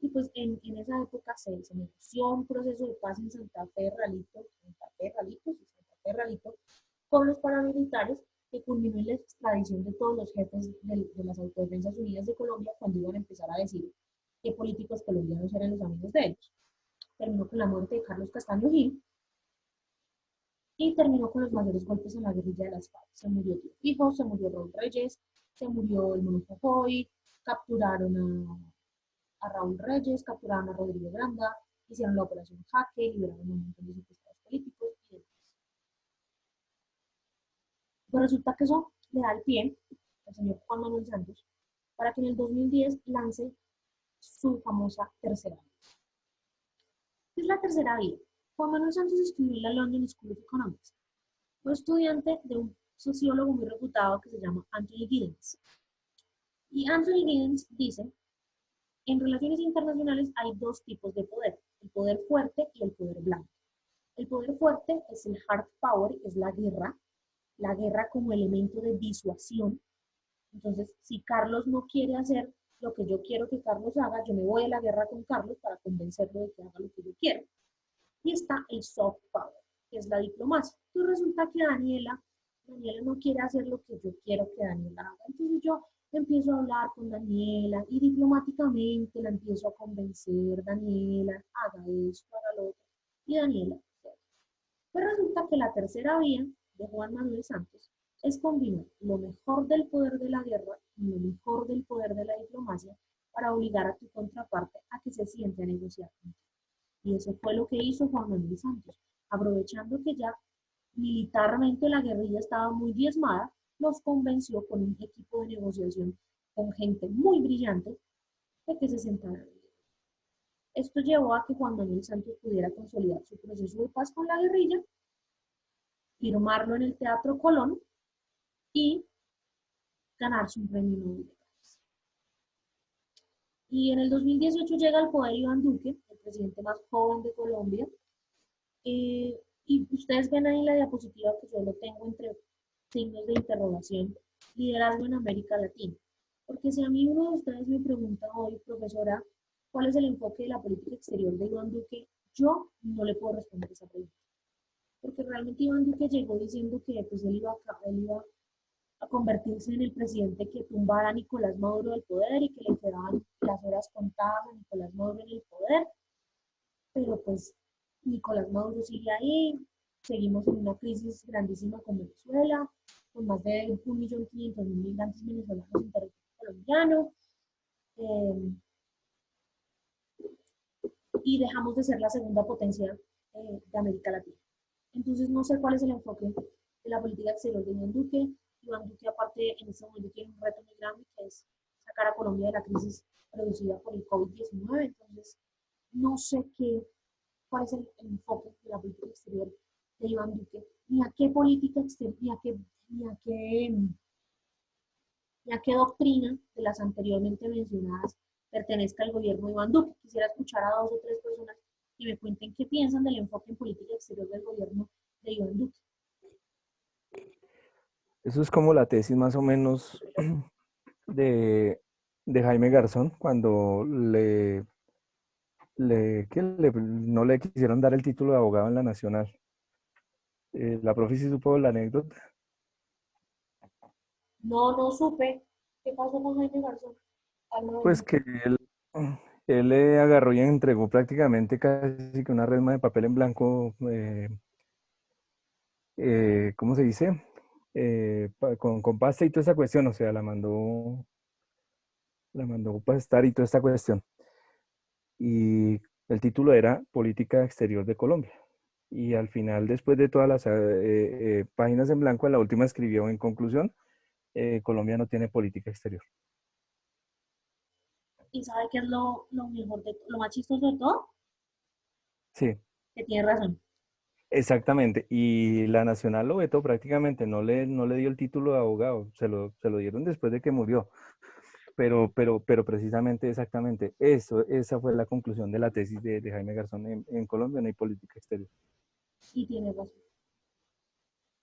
y pues en esa época se negoció un proceso de paz en Santa Fe, Ralito, con los paramilitares, que culminó en la extradición de todos los jefes de las Autodefensas Unidas de Colombia cuando iban a empezar a decir qué políticos colombianos eran los amigos de ellos. Terminó con la muerte de Carlos Castaño Gil, y terminó con los mayores golpes en la guerrilla de las FARC. Se murió Tío Fijo, se murió Raúl Reyes, se murió el Mono Jojoy, capturaron a Raúl Reyes, capturaron a Rodrigo Granda, hicieron la operación Jaque, liberaron un montón de secuestrados políticos y demás. Pues resulta que eso le da el pie al señor Juan Manuel Santos para que en el 2010 lance su famosa tercera vía. ¿Qué es la tercera vía? Juan Manuel Santos estudió en la London School of Economics. Fue estudiante de un sociólogo muy reputado que se llama Anthony Giddens. Y Anthony Giddens dice, en relaciones internacionales hay dos tipos de poder, el poder fuerte y el poder blando. El poder fuerte es el hard power, es la guerra como elemento de disuasión. Entonces, si Carlos no quiere hacer lo que yo quiero que Carlos haga, yo me voy a la guerra con Carlos para convencerlo de que haga lo que yo quiero. Y está el soft power, que es la diplomacia. Entonces resulta que Daniela no quiere hacer lo que yo quiero que Daniela haga. Entonces yo empiezo a hablar con Daniela y diplomáticamente la empiezo a convencer, Daniela, haga esto, haga lo otro. Y Daniela, pues resulta que la tercera vía de Juan Manuel Santos es combinar lo mejor del poder de la guerra y lo mejor del poder de la diplomacia para obligar a tu contraparte a que se siente a negociar contigo. Y eso fue lo que hizo Juan Manuel Santos, aprovechando que ya militarmente la guerrilla estaba muy diezmada, los convenció con un equipo de negociación con gente muy brillante de que se sentaran. Esto llevó a que Juan Manuel Santos pudiera consolidar su proceso de paz con la guerrilla firmarlo en el Teatro Colón y ganarse un premio Nobel de Paz. Y en el 2018 llega al poder Iván Duque, el presidente más joven de Colombia, y ustedes ven ahí la diapositiva que yo lo tengo entre signos de interrogación, liderazgo en América Latina. Porque si a mí uno de ustedes me pregunta hoy, profesora, ¿cuál es el enfoque de la política exterior de Iván Duque? Yo no le puedo responder esa pregunta. Porque realmente Iván Duque llegó diciendo que pues, él iba a convertirse en el presidente que tumbara a Nicolás Maduro del poder y que le quedaban las horas contadas a Nicolás Maduro en el poder. Pero pues Nicolás Maduro sigue ahí, seguimos en una crisis grandísima con Venezuela, con más de 1.500.000 migrantes venezolanos en territorio colombiano, y dejamos de ser la segunda potencia de América Latina. Entonces no sé cuál es el enfoque de la política exterior de Iván Duque. Iván Duque aparte en este momento tiene un reto muy grande que es sacar a Colombia de la crisis producida por el COVID-19, entonces no sé cuál es el enfoque de la política exterior de Iván Duque, ni a qué política exterior, ni a qué doctrina de las anteriormente mencionadas pertenezca al gobierno de Iván Duque. Quisiera escuchar a 2 o 3 personas que me cuenten qué piensan del enfoque en política exterior del gobierno de Iván Duque. Eso es como la tesis más o menos de Jaime Garzón cuando no le quisieron dar el título de abogado en la Nacional. La profe sí supo la anécdota. No supe. ¿Qué pasó con Jaime Garzón? Pues que él le agarró y entregó prácticamente casi que una resma de papel en blanco, ¿cómo se dice? Con pasta y toda esa cuestión, o sea, la mandó pastar y toda esta cuestión. Y el título era Política Exterior de Colombia. Y al final, después de todas las páginas en blanco, en la última escribió en conclusión, Colombia no tiene política exterior. ¿Y sabe qué es lo mejor lo más chistoso de todo? Sí, Que tiene razón. exactamente. Y la Nacional lo vetó prácticamente, no le dio el título de abogado, se lo dieron después de que murió. Pero precisamente, exactamente, esa fue la conclusión de la tesis de Jaime Garzón. En Colombia no hay política exterior. Y tiene razón.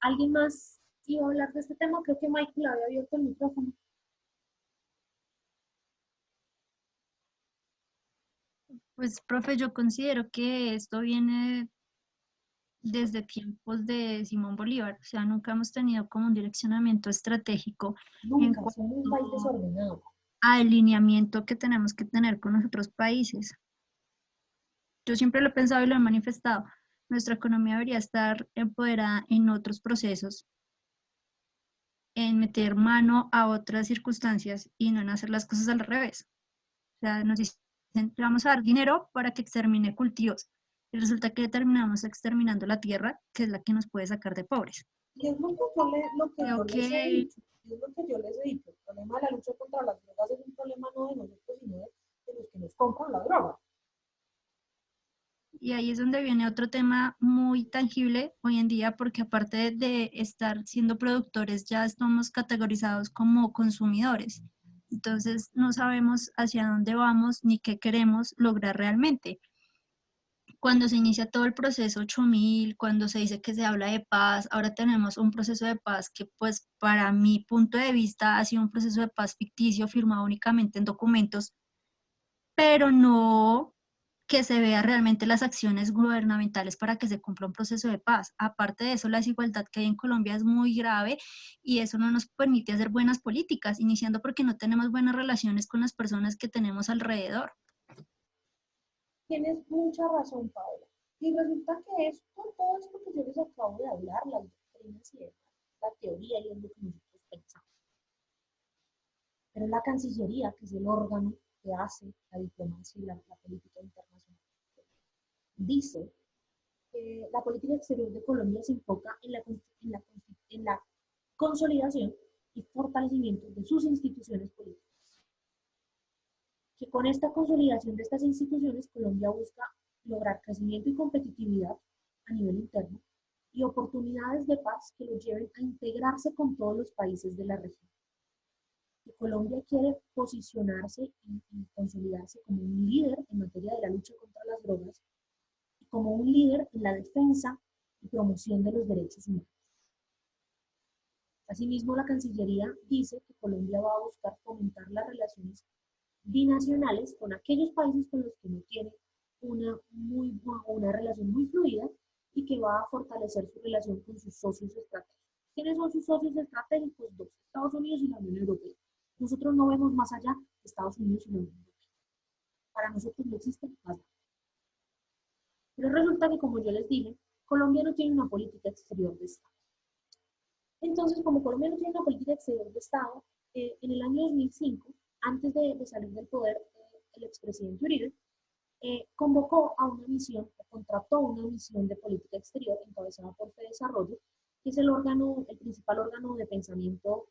¿Alguien más iba a hablar de este tema? Creo que Michael había abierto el micrófono. Pues, profe, yo considero que esto viene desde tiempos de Simón Bolívar, o sea, nunca hemos tenido como un direccionamiento estratégico en Nunca, somos un país cuanto desordenado. al alineamiento que tenemos que tener con los otros países. Yo siempre lo he pensado y lo he manifestado. Nuestra economía debería estar empoderada en otros procesos, en meter mano a otras circunstancias y no en hacer las cosas al revés. O sea, nos dicen, "Le vamos a dar dinero para que extermine cultivos". Y resulta que terminamos exterminando la tierra, que es la que nos puede sacar de pobres. Y es lo que Creo yo les he que, dicho. Es lo que yo les he dicho. El problema de la lucha contra las drogas es un problema no de nosotros, sino de los que nos compran la droga. y ahí es donde viene otro tema muy tangible hoy en día, porque aparte de estar siendo productores, ya estamos categorizados como consumidores. Entonces, no sabemos hacia dónde vamos ni qué queremos lograr realmente. Cuando se inicia todo el proceso 8000, cuando se dice que se habla de paz, ahora tenemos un proceso de paz que pues para mi punto de vista ha sido un proceso de paz ficticio firmado únicamente en documentos, pero no que se vea realmente las acciones gubernamentales para que se cumpla un proceso de paz. Aparte de eso, la desigualdad que hay en Colombia es muy grave y eso no nos permite hacer buenas políticas, iniciando porque no tenemos buenas relaciones con las personas que tenemos alrededor. Tienes mucha razón, Paola. Y resulta que todo esto que yo les acabo de hablar, las doctrinas y demás, la teoría y es lo que nosotros pensamos. Pero la Cancillería, que es el órgano que hace la diplomacia y la política internacional, dice que la política exterior de Colombia se enfoca en la consolidación y fortalecimiento de sus instituciones políticas. Que con esta consolidación de estas instituciones, Colombia busca lograr crecimiento y competitividad a nivel interno y oportunidades de paz que los lleven a integrarse con todos los países de la región. Que Colombia quiere posicionarse y consolidarse como un líder en materia de la lucha contra las drogas y como un líder en la defensa y promoción de los derechos humanos. Asimismo, la Cancillería dice que Colombia va a buscar fomentar las relaciones binacionales con aquellos países con los que no tiene una relación muy fluida y que va a fortalecer su relación con sus socios estratégicos. ¿Quiénes son sus socios estratégicos? Dos, Estados Unidos y la Unión Europea. Nosotros no vemos más allá de Estados Unidos y la Unión Europea. Para nosotros no existe más nada. Pero resulta que, como yo les dije, Colombia no tiene una política exterior de Estado. Entonces, como Colombia no tiene una política exterior de Estado, en el año 2005, antes de salir del poder, el expresidente Uribe convocó a una misión, contrató una misión de política exterior encabezada por FEDesarrollo, que es el principal órgano de pensamiento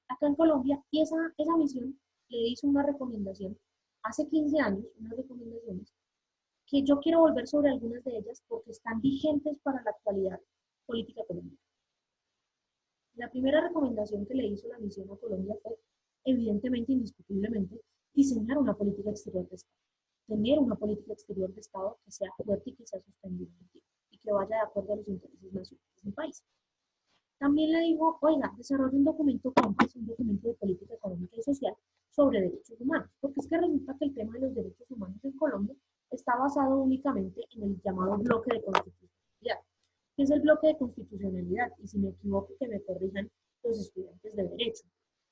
acá en Colombia, y esa misión le hizo una recomendación hace 15 años, unas recomendaciones, que yo quiero volver sobre algunas de ellas porque están vigentes para la actualidad política colombiana. La primera recomendación que le hizo la misión a Colombia fue, evidentemente, indiscutiblemente, diseñar una política exterior de Estado. Tener una política exterior de Estado que sea fuerte y que sea sostenible en el tiempo y que vaya de acuerdo a los intereses nacionales del país. También le digo, oiga, desarrolle un documento COMPAS, un documento de política económica y social sobre derechos humanos, porque es que resulta que el tema de los derechos humanos en Colombia está basado únicamente en el llamado bloque de constitucionalidad. ¿Qué es el bloque de constitucionalidad? Y si me equivoco, que me corrijan los estudiantes de Derecho.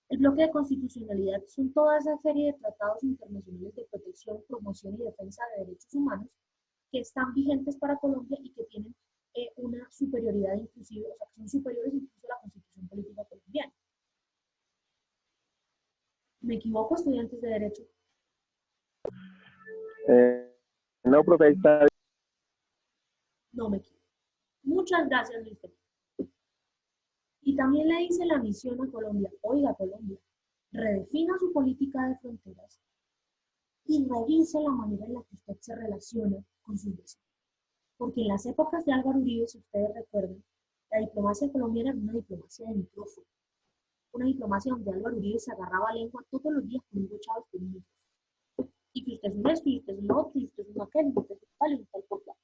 El bloque de constitucionalidad son toda esa serie de tratados internacionales de protección, promoción y defensa de derechos humanos que están vigentes para Colombia y que tienen una superioridad inclusive, o sea, que son superiores incluso a la Constitución política colombiana. ¿Me equivoco, estudiantes de Derecho? No, profe, está bien. No me equivoco. Muchas gracias, Luis Felipe. Y también le dice la misión a Colombia, oiga Colombia, redefina su política de fronteras y revise la manera en la que usted se relaciona con sus vecinos. Porque en las épocas de Álvaro Uribe, si ustedes recuerdan, la diplomacia colombiana era una diplomacia de micrófono. Una diplomacia donde Álvaro Uribe se agarraba lengua todos los días con Hugo Chávez con un micrófono. Y que usted es un esto, y usted es un otro, y usted es un aquel, y usted es un tal, y un tal por tal.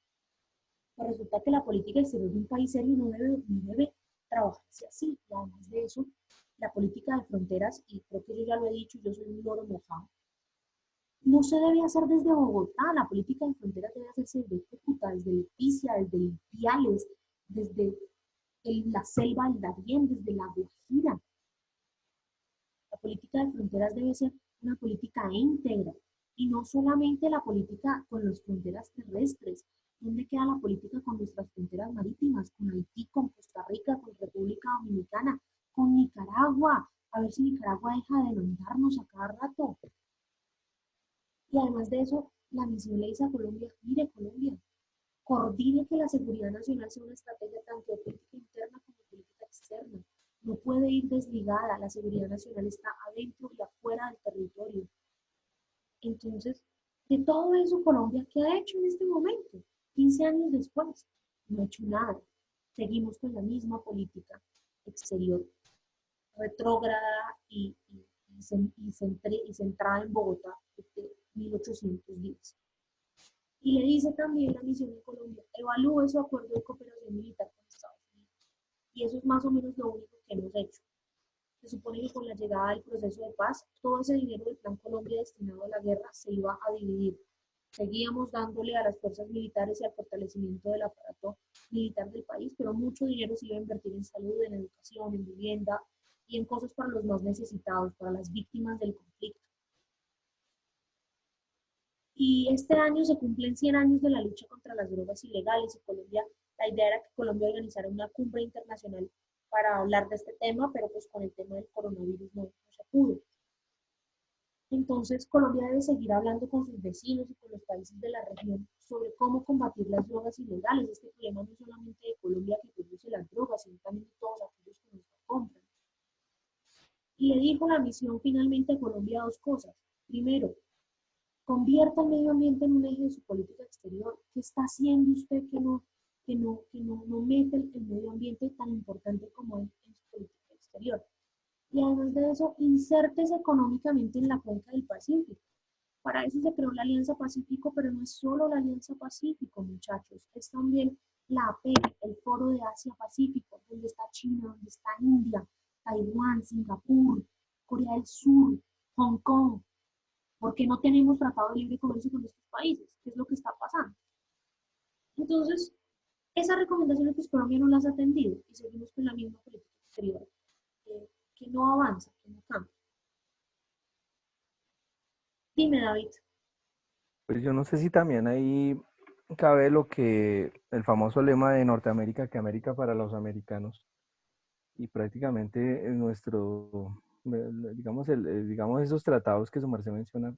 Pero resulta que la política exterior de un país serio no debe trabajarse así. Y además de eso, la política de fronteras, y creo que yo ya lo he dicho, yo soy un loro mojado, no se debe hacer desde Bogotá. La política de fronteras debe hacerse desde Cúcuta, desde Leticia, desde Ipiales, desde la selva del Darién, desde la Guajira. La política de fronteras debe ser una política íntegra y no solamente la política con las fronteras terrestres. ¿Dónde queda la política con nuestras fronteras marítimas? Con Haití, con Costa Rica, con República Dominicana, con Nicaragua. A ver si Nicaragua deja de mandarnos a cada rato. Y además de eso, la misión le dice a Colombia, mire Colombia, coordine que la seguridad nacional sea una estrategia tanto de política interna como de política externa. No puede ir desligada, la seguridad nacional está adentro y afuera del territorio. Entonces, de todo eso, Colombia, ¿qué ha hecho en este momento? 15 años después, no ha hecho nada. Seguimos con la misma política exterior, retrógrada y centrada en Bogotá desde 1810. Y le dice también la misión en Colombia, evalúe su acuerdo de cooperación militar con Estados Unidos. Y eso es más o menos lo único que hemos hecho. Se supone que con la llegada del proceso de paz, todo ese dinero del Plan Colombia destinado a la guerra se iba a dividir. Seguíamos dándole a las fuerzas militares y al fortalecimiento del aparato militar del país, pero mucho dinero se iba a invertir en salud, en educación, en vivienda y en cosas para los más necesitados, para las víctimas del conflicto. Y este año se cumplen 100 años de la lucha contra las drogas ilegales y la idea era que Colombia organizara una cumbre internacional para hablar de este tema, pero pues con el tema del coronavirus no se pudo. Entonces Colombia debe seguir hablando con sus vecinos y con los países de la región sobre cómo combatir las drogas ilegales. Este problema no es solamente de Colombia que produce las drogas, sino también de todos aquellos que nos compran. Y le dijo la misión finalmente a Colombia dos cosas. Primero, convierta el medio ambiente en un eje de su política exterior. ¿Qué está haciendo usted que no no mete el medio ambiente tan importante como es en su política exterior. Y además de eso, insértese económicamente en la cuenca del Pacífico. Para eso se creó la Alianza Pacífico, pero no es solo la Alianza Pacífico, muchachos, es también la APEC, el Foro de Asia-Pacífico, donde está China, donde está India, Taiwán, Singapur, Corea del Sur, Hong Kong. ¿Por qué no tenemos tratado de libre comercio con estos países? ¿Qué es lo que está pasando? Entonces, esas recomendaciones pues Colombia no las ha atendido y seguimos con la misma política exterior que no avanza, que no cambia. Dime, David. Pues yo no sé si también ahí cabe lo que el famoso lema de Norteamérica, que América para los americanos, y prácticamente digamos, digamos esos tratados que su merced menciona,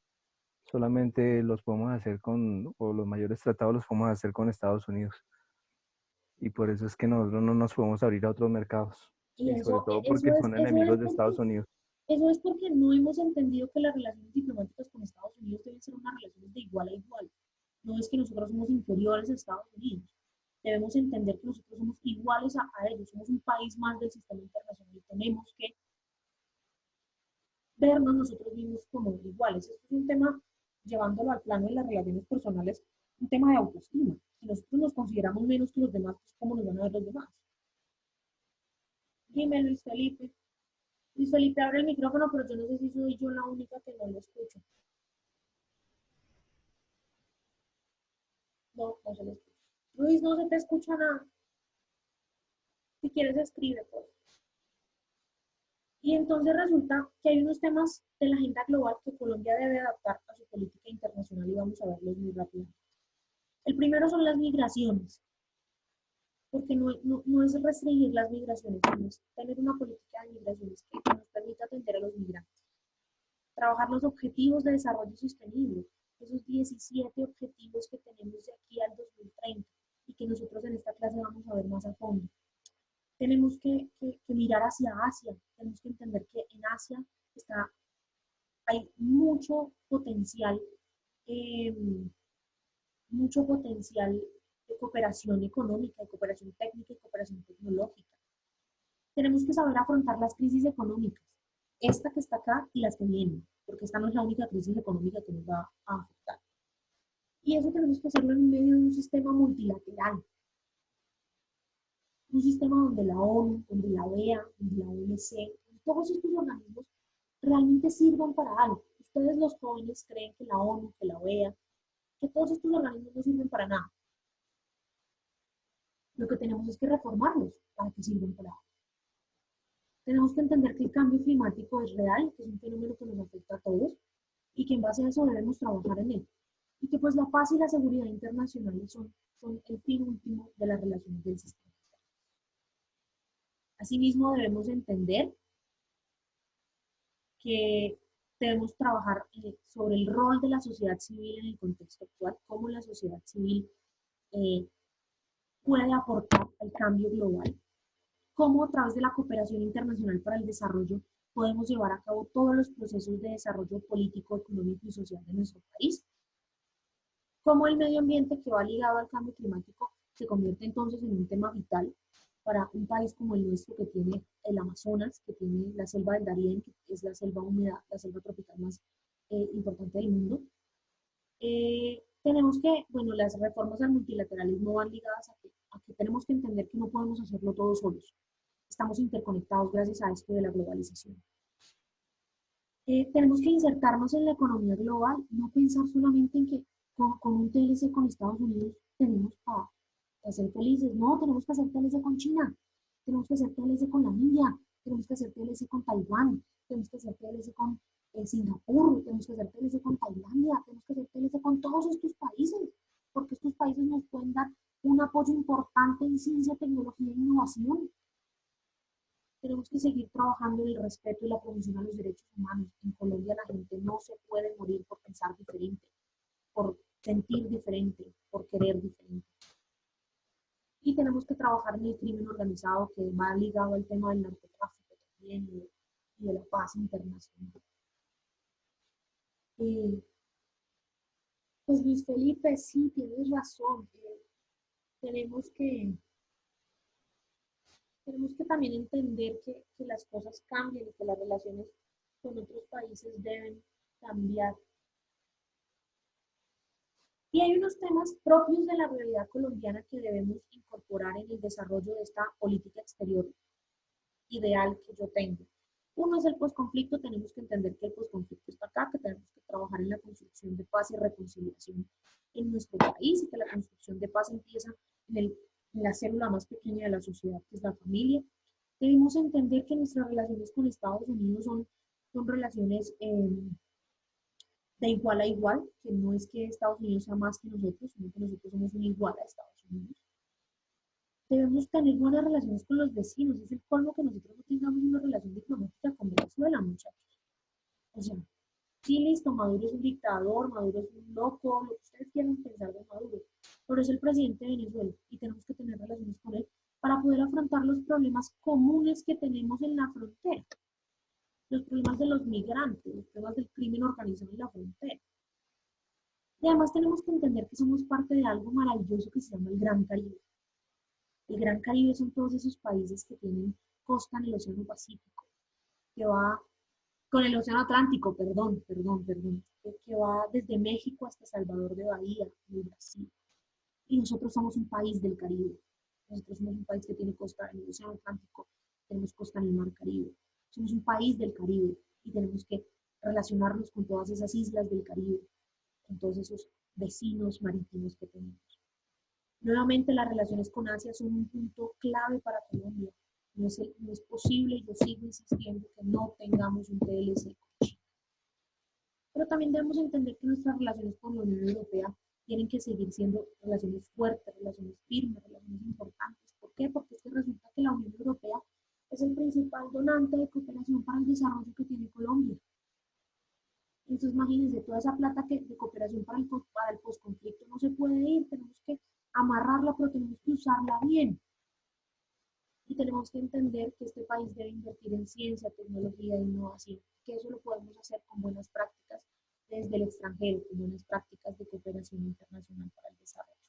solamente los podemos hacer o los mayores tratados los podemos hacer con Estados Unidos. Y por eso es que nosotros no nos podemos abrir a otros mercados. Y Y sobre eso, todo porque son enemigos de Estados Unidos. eso es porque no hemos entendido que las relaciones diplomáticas con Estados Unidos deben ser unas relaciones de igual a igual. No es que nosotros somos inferiores a Estados Unidos. Debemos entender que nosotros somos iguales a ellos. Somos un país más del sistema internacional y tenemos que vernos nosotros mismos como iguales. Esto es un tema, llevándolo al plano de las relaciones personales, un tema de autoestima. Si nosotros nos consideramos menos que los demás, pues ¿cómo nos van a ver los demás? Dime, Luis Felipe. Luis Felipe abre el micrófono, pero yo no sé si soy yo la única que no lo escucho. No, no se le escucha. Luis, no se te escucha nada. Si quieres, escribe, pues. Y entonces resulta que hay unos temas de la agenda global que Colombia debe adaptar a su política internacional y vamos a verlos muy rápido. El primero son las migraciones, porque no es restringir las migraciones, sino es tener una política de migraciones que nos permita atender a los migrantes. Trabajar los objetivos de desarrollo sostenible, esos 17 objetivos que tenemos de aquí al 2030 y que nosotros en esta clase vamos a ver más a fondo. Tenemos que mirar hacia Asia, tenemos que entender que en Asia hay mucho potencial de cooperación económica, de cooperación técnica y cooperación tecnológica. Tenemos que saber afrontar las crisis económicas, esta que está acá y las que vienen, porque esta no es la única crisis económica que nos va a afectar. Y eso tenemos que hacerlo en medio de un sistema multilateral, un sistema donde la ONU, donde la OEA, donde la OMC, todos estos organismos realmente sirvan para algo. Ustedes los jóvenes creen que la ONU, que la OEA, que todos estos organismos no sirven para nada. Lo que tenemos es que reformarlos para que sirvan para algo. Tenemos que entender que el cambio climático es real, que es un fenómeno que nos afecta a todos y que en base a eso debemos trabajar en él. Y que pues la paz y la seguridad internacionales son el fin último de las relaciones del sistema. Asimismo, debemos entender que debemos trabajar sobre el rol de la sociedad civil en el contexto actual, cómo la sociedad civil puede aportar al cambio global, cómo a través de la cooperación internacional para el desarrollo podemos llevar a cabo todos los procesos de desarrollo político, económico y social de nuestro país, cómo el medio ambiente que va ligado al cambio climático se convierte entonces en un tema vital para un país como el nuestro que tiene el Amazonas, que tiene la selva del Darién, que es la selva húmeda, la selva tropical más importante del mundo. Tenemos que, bueno, las reformas al multilateralismo van ligadas a que tenemos que entender que no podemos hacerlo todos solos. Estamos interconectados gracias a esto de la globalización. Tenemos que insertarnos en la economía global, no pensar solamente en que con un TLC con Estados Unidos tenemos para ser felices. No, tenemos que hacer TLC con China, tenemos que hacer TLC con la India, tenemos que hacer TLC con Taiwán, tenemos que hacer TLC con Singapur, tenemos que hacer TLC con Tailandia, tenemos que hacer TLC con todos estos países, porque estos países nos pueden dar un apoyo importante en ciencia, tecnología e innovación. Tenemos que seguir trabajando en el respeto y la promoción a los derechos humanos. En Colombia la gente no se puede morir por pensar diferente, por sentir diferente, por querer diferente. Y tenemos que trabajar en el crimen organizado, que va ligado al tema del narcotráfico también y de la paz internacional. Pues Luis Felipe, sí, tienes razón. tenemos que, tenemos que también entender que las cosas cambian y que las relaciones con otros países deben cambiar. Y hay unos temas propios de la realidad colombiana que debemos incorporar en el desarrollo de esta política exterior ideal que yo tengo. Uno es el posconflicto. Tenemos que entender que el posconflicto está acá, que tenemos que trabajar en la construcción de paz y reconciliación en nuestro país, y que la construcción de paz empieza en la célula más pequeña de la sociedad, que es la familia. Debemos entender que nuestras relaciones con Estados Unidos son relaciones de igual a igual, que no es que Estados Unidos sea más que nosotros, sino que nosotros somos un igual a Estados Unidos. Debemos tener buenas relaciones con los vecinos. Es el colmo que nosotros no tengamos una relación diplomática con Venezuela, muchachos. O sea, sí, listo, Maduro es un dictador, Maduro es un loco, lo que ustedes quieran pensar de Maduro, pero es el presidente de Venezuela y tenemos que tener relaciones con él para poder afrontar los problemas comunes que tenemos en la frontera. Los problemas de los migrantes, los problemas del crimen organizado en la frontera. Y además tenemos que entender que somos parte de algo maravilloso que se llama el Gran Caribe. El Gran Caribe son todos esos países que tienen costa en el Océano Pacífico, que va con el Océano Atlántico, que va desde México hasta Salvador de Bahía, en Brasil. Y nosotros somos un país del Caribe. Nosotros somos un país que tiene costa en el Océano Atlántico, tenemos costa en el Mar Caribe. Somos un país del Caribe y tenemos que relacionarnos con todas esas islas del Caribe, con todos esos vecinos marítimos que tenemos. Nuevamente, las relaciones con Asia son un punto clave para Colombia. No es posible, yo sigo insistiendo, que no tengamos un TLC con China. Pero también debemos entender que nuestras relaciones con la Unión Europea tienen que seguir siendo relaciones fuertes, relaciones firmes, relaciones importantes. ¿Por qué? Porque es que resulta que la Unión Europea es el principal donante de cooperación para el desarrollo que tiene Colombia. Entonces, imagínense, toda esa plata de cooperación para el posconflicto no se puede ir, tenemos que amarrarla, pero tenemos que usarla bien. Y tenemos que entender que este país debe invertir en ciencia, tecnología e innovación, que eso lo podemos hacer con buenas prácticas desde el extranjero, con buenas prácticas de cooperación internacional para el desarrollo.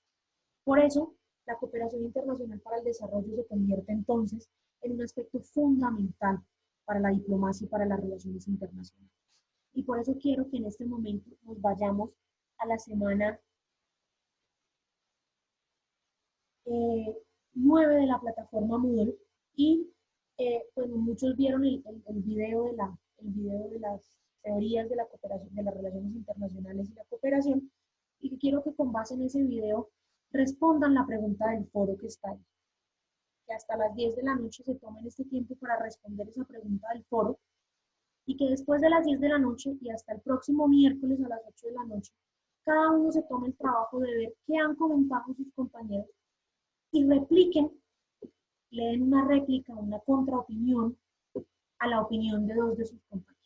Por eso, la cooperación internacional para el desarrollo se convierte entonces en un aspecto fundamental para la diplomacia y para las relaciones internacionales. Y por eso quiero que en este momento nos vayamos a la semana 9 de la plataforma Moodle, y bueno, muchos vieron el video de las teorías de la cooperación, de las relaciones internacionales y la cooperación, y quiero que con base en ese video respondan la pregunta del foro que está ahí. Que hasta las 10 de la noche se tomen este tiempo para responder esa pregunta del foro, y que después de las 10 de la noche y hasta el próximo miércoles a las 8 de la noche, cada uno se tome el trabajo de ver qué han comentado sus compañeros y repliquen, le den una réplica, una contraopinión a la opinión de dos de sus compañeros.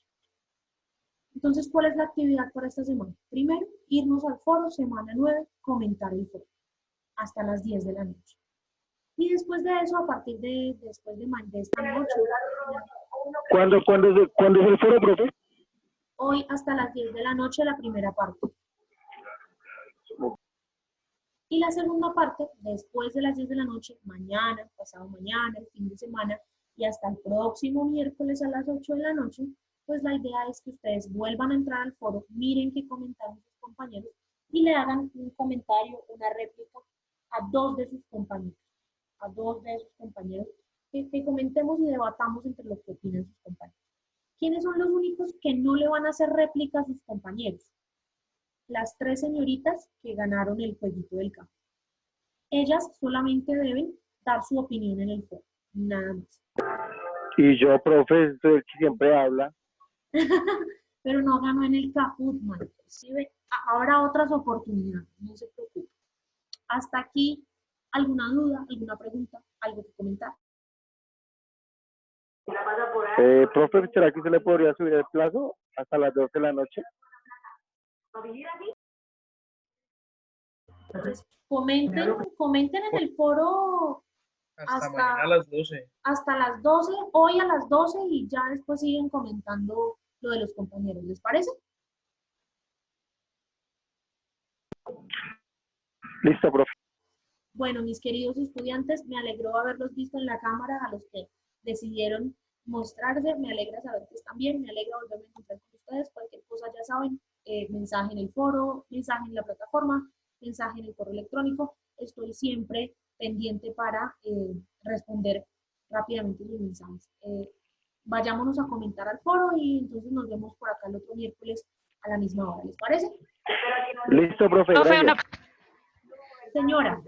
Entonces, ¿cuál es la actividad para esta semana? Primero, irnos al foro, semana 9, comentar el foro, hasta las 10 de la noche. Y después de eso, a partir de esta noche. ¿Cuándo es el foro, profe? Hoy hasta las 10 de la noche, la primera parte. Y la segunda parte, después de las 10 de la noche, mañana, pasado mañana, el fin de semana, y hasta el próximo miércoles a las 8 de la noche, pues la idea es que ustedes vuelvan a entrar al foro, miren qué comentaron sus compañeros y le hagan un comentario, una réplica a dos de sus compañeros, que comentemos y debatamos entre lo que opinan sus compañeros. ¿Quiénes son los únicos que no le van a hacer réplica a sus compañeros? Las 3 señoritas que ganaron el jueguito del campo. Ellas solamente deben dar su opinión en el foro, nada más. Y yo, profe, soy el que siempre habla. Pero no ganó en el Kahoot, man. ¿Sí ve? Habrá otras oportunidades, no se preocupe. Hasta aquí, ¿alguna duda, alguna pregunta, algo que comentar? Profe, ¿será que se le podría subir el plazo hasta las 12 de la noche? Comenten en el foro hasta mañana a las 12. Hasta las 12, hoy a las 12, y ya después siguen comentando lo de los compañeros. ¿Les parece? Listo, profe. Bueno, mis queridos estudiantes, me alegró haberlos visto en la cámara, a los que decidieron mostrarse, me alegra saber que están bien, me alegra volverme a encontrar con ustedes, cualquier cosa ya saben, mensaje en el foro, mensaje en la plataforma, mensaje en el correo electrónico, estoy siempre pendiente para responder rápidamente sus mensajes. Vayámonos a comentar al foro y entonces nos vemos por acá el otro miércoles a la misma hora, ¿les parece? Listo, profe, Profe, gracias. Señora.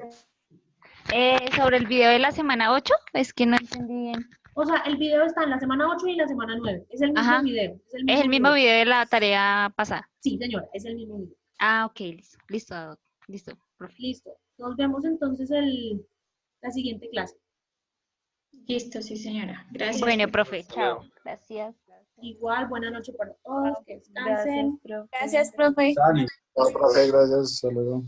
Sobre el video de la semana 8, es que no entendí bien. O sea, el video está en la semana 8 y en la semana 9. Es el mismo Ajá. video. Es el mismo video de la tarea pasada. Sí, señora, es el mismo video. Ah, ok, listo. Listo, listo, profe. Listo. Nos vemos entonces la siguiente clase. Listo, sí, señora. Gracias. Bueno, profe, chao. Gracias. Igual, buena noche para todos, que descansen. Gracias, profe. No, profe, gracias. Hasta luego.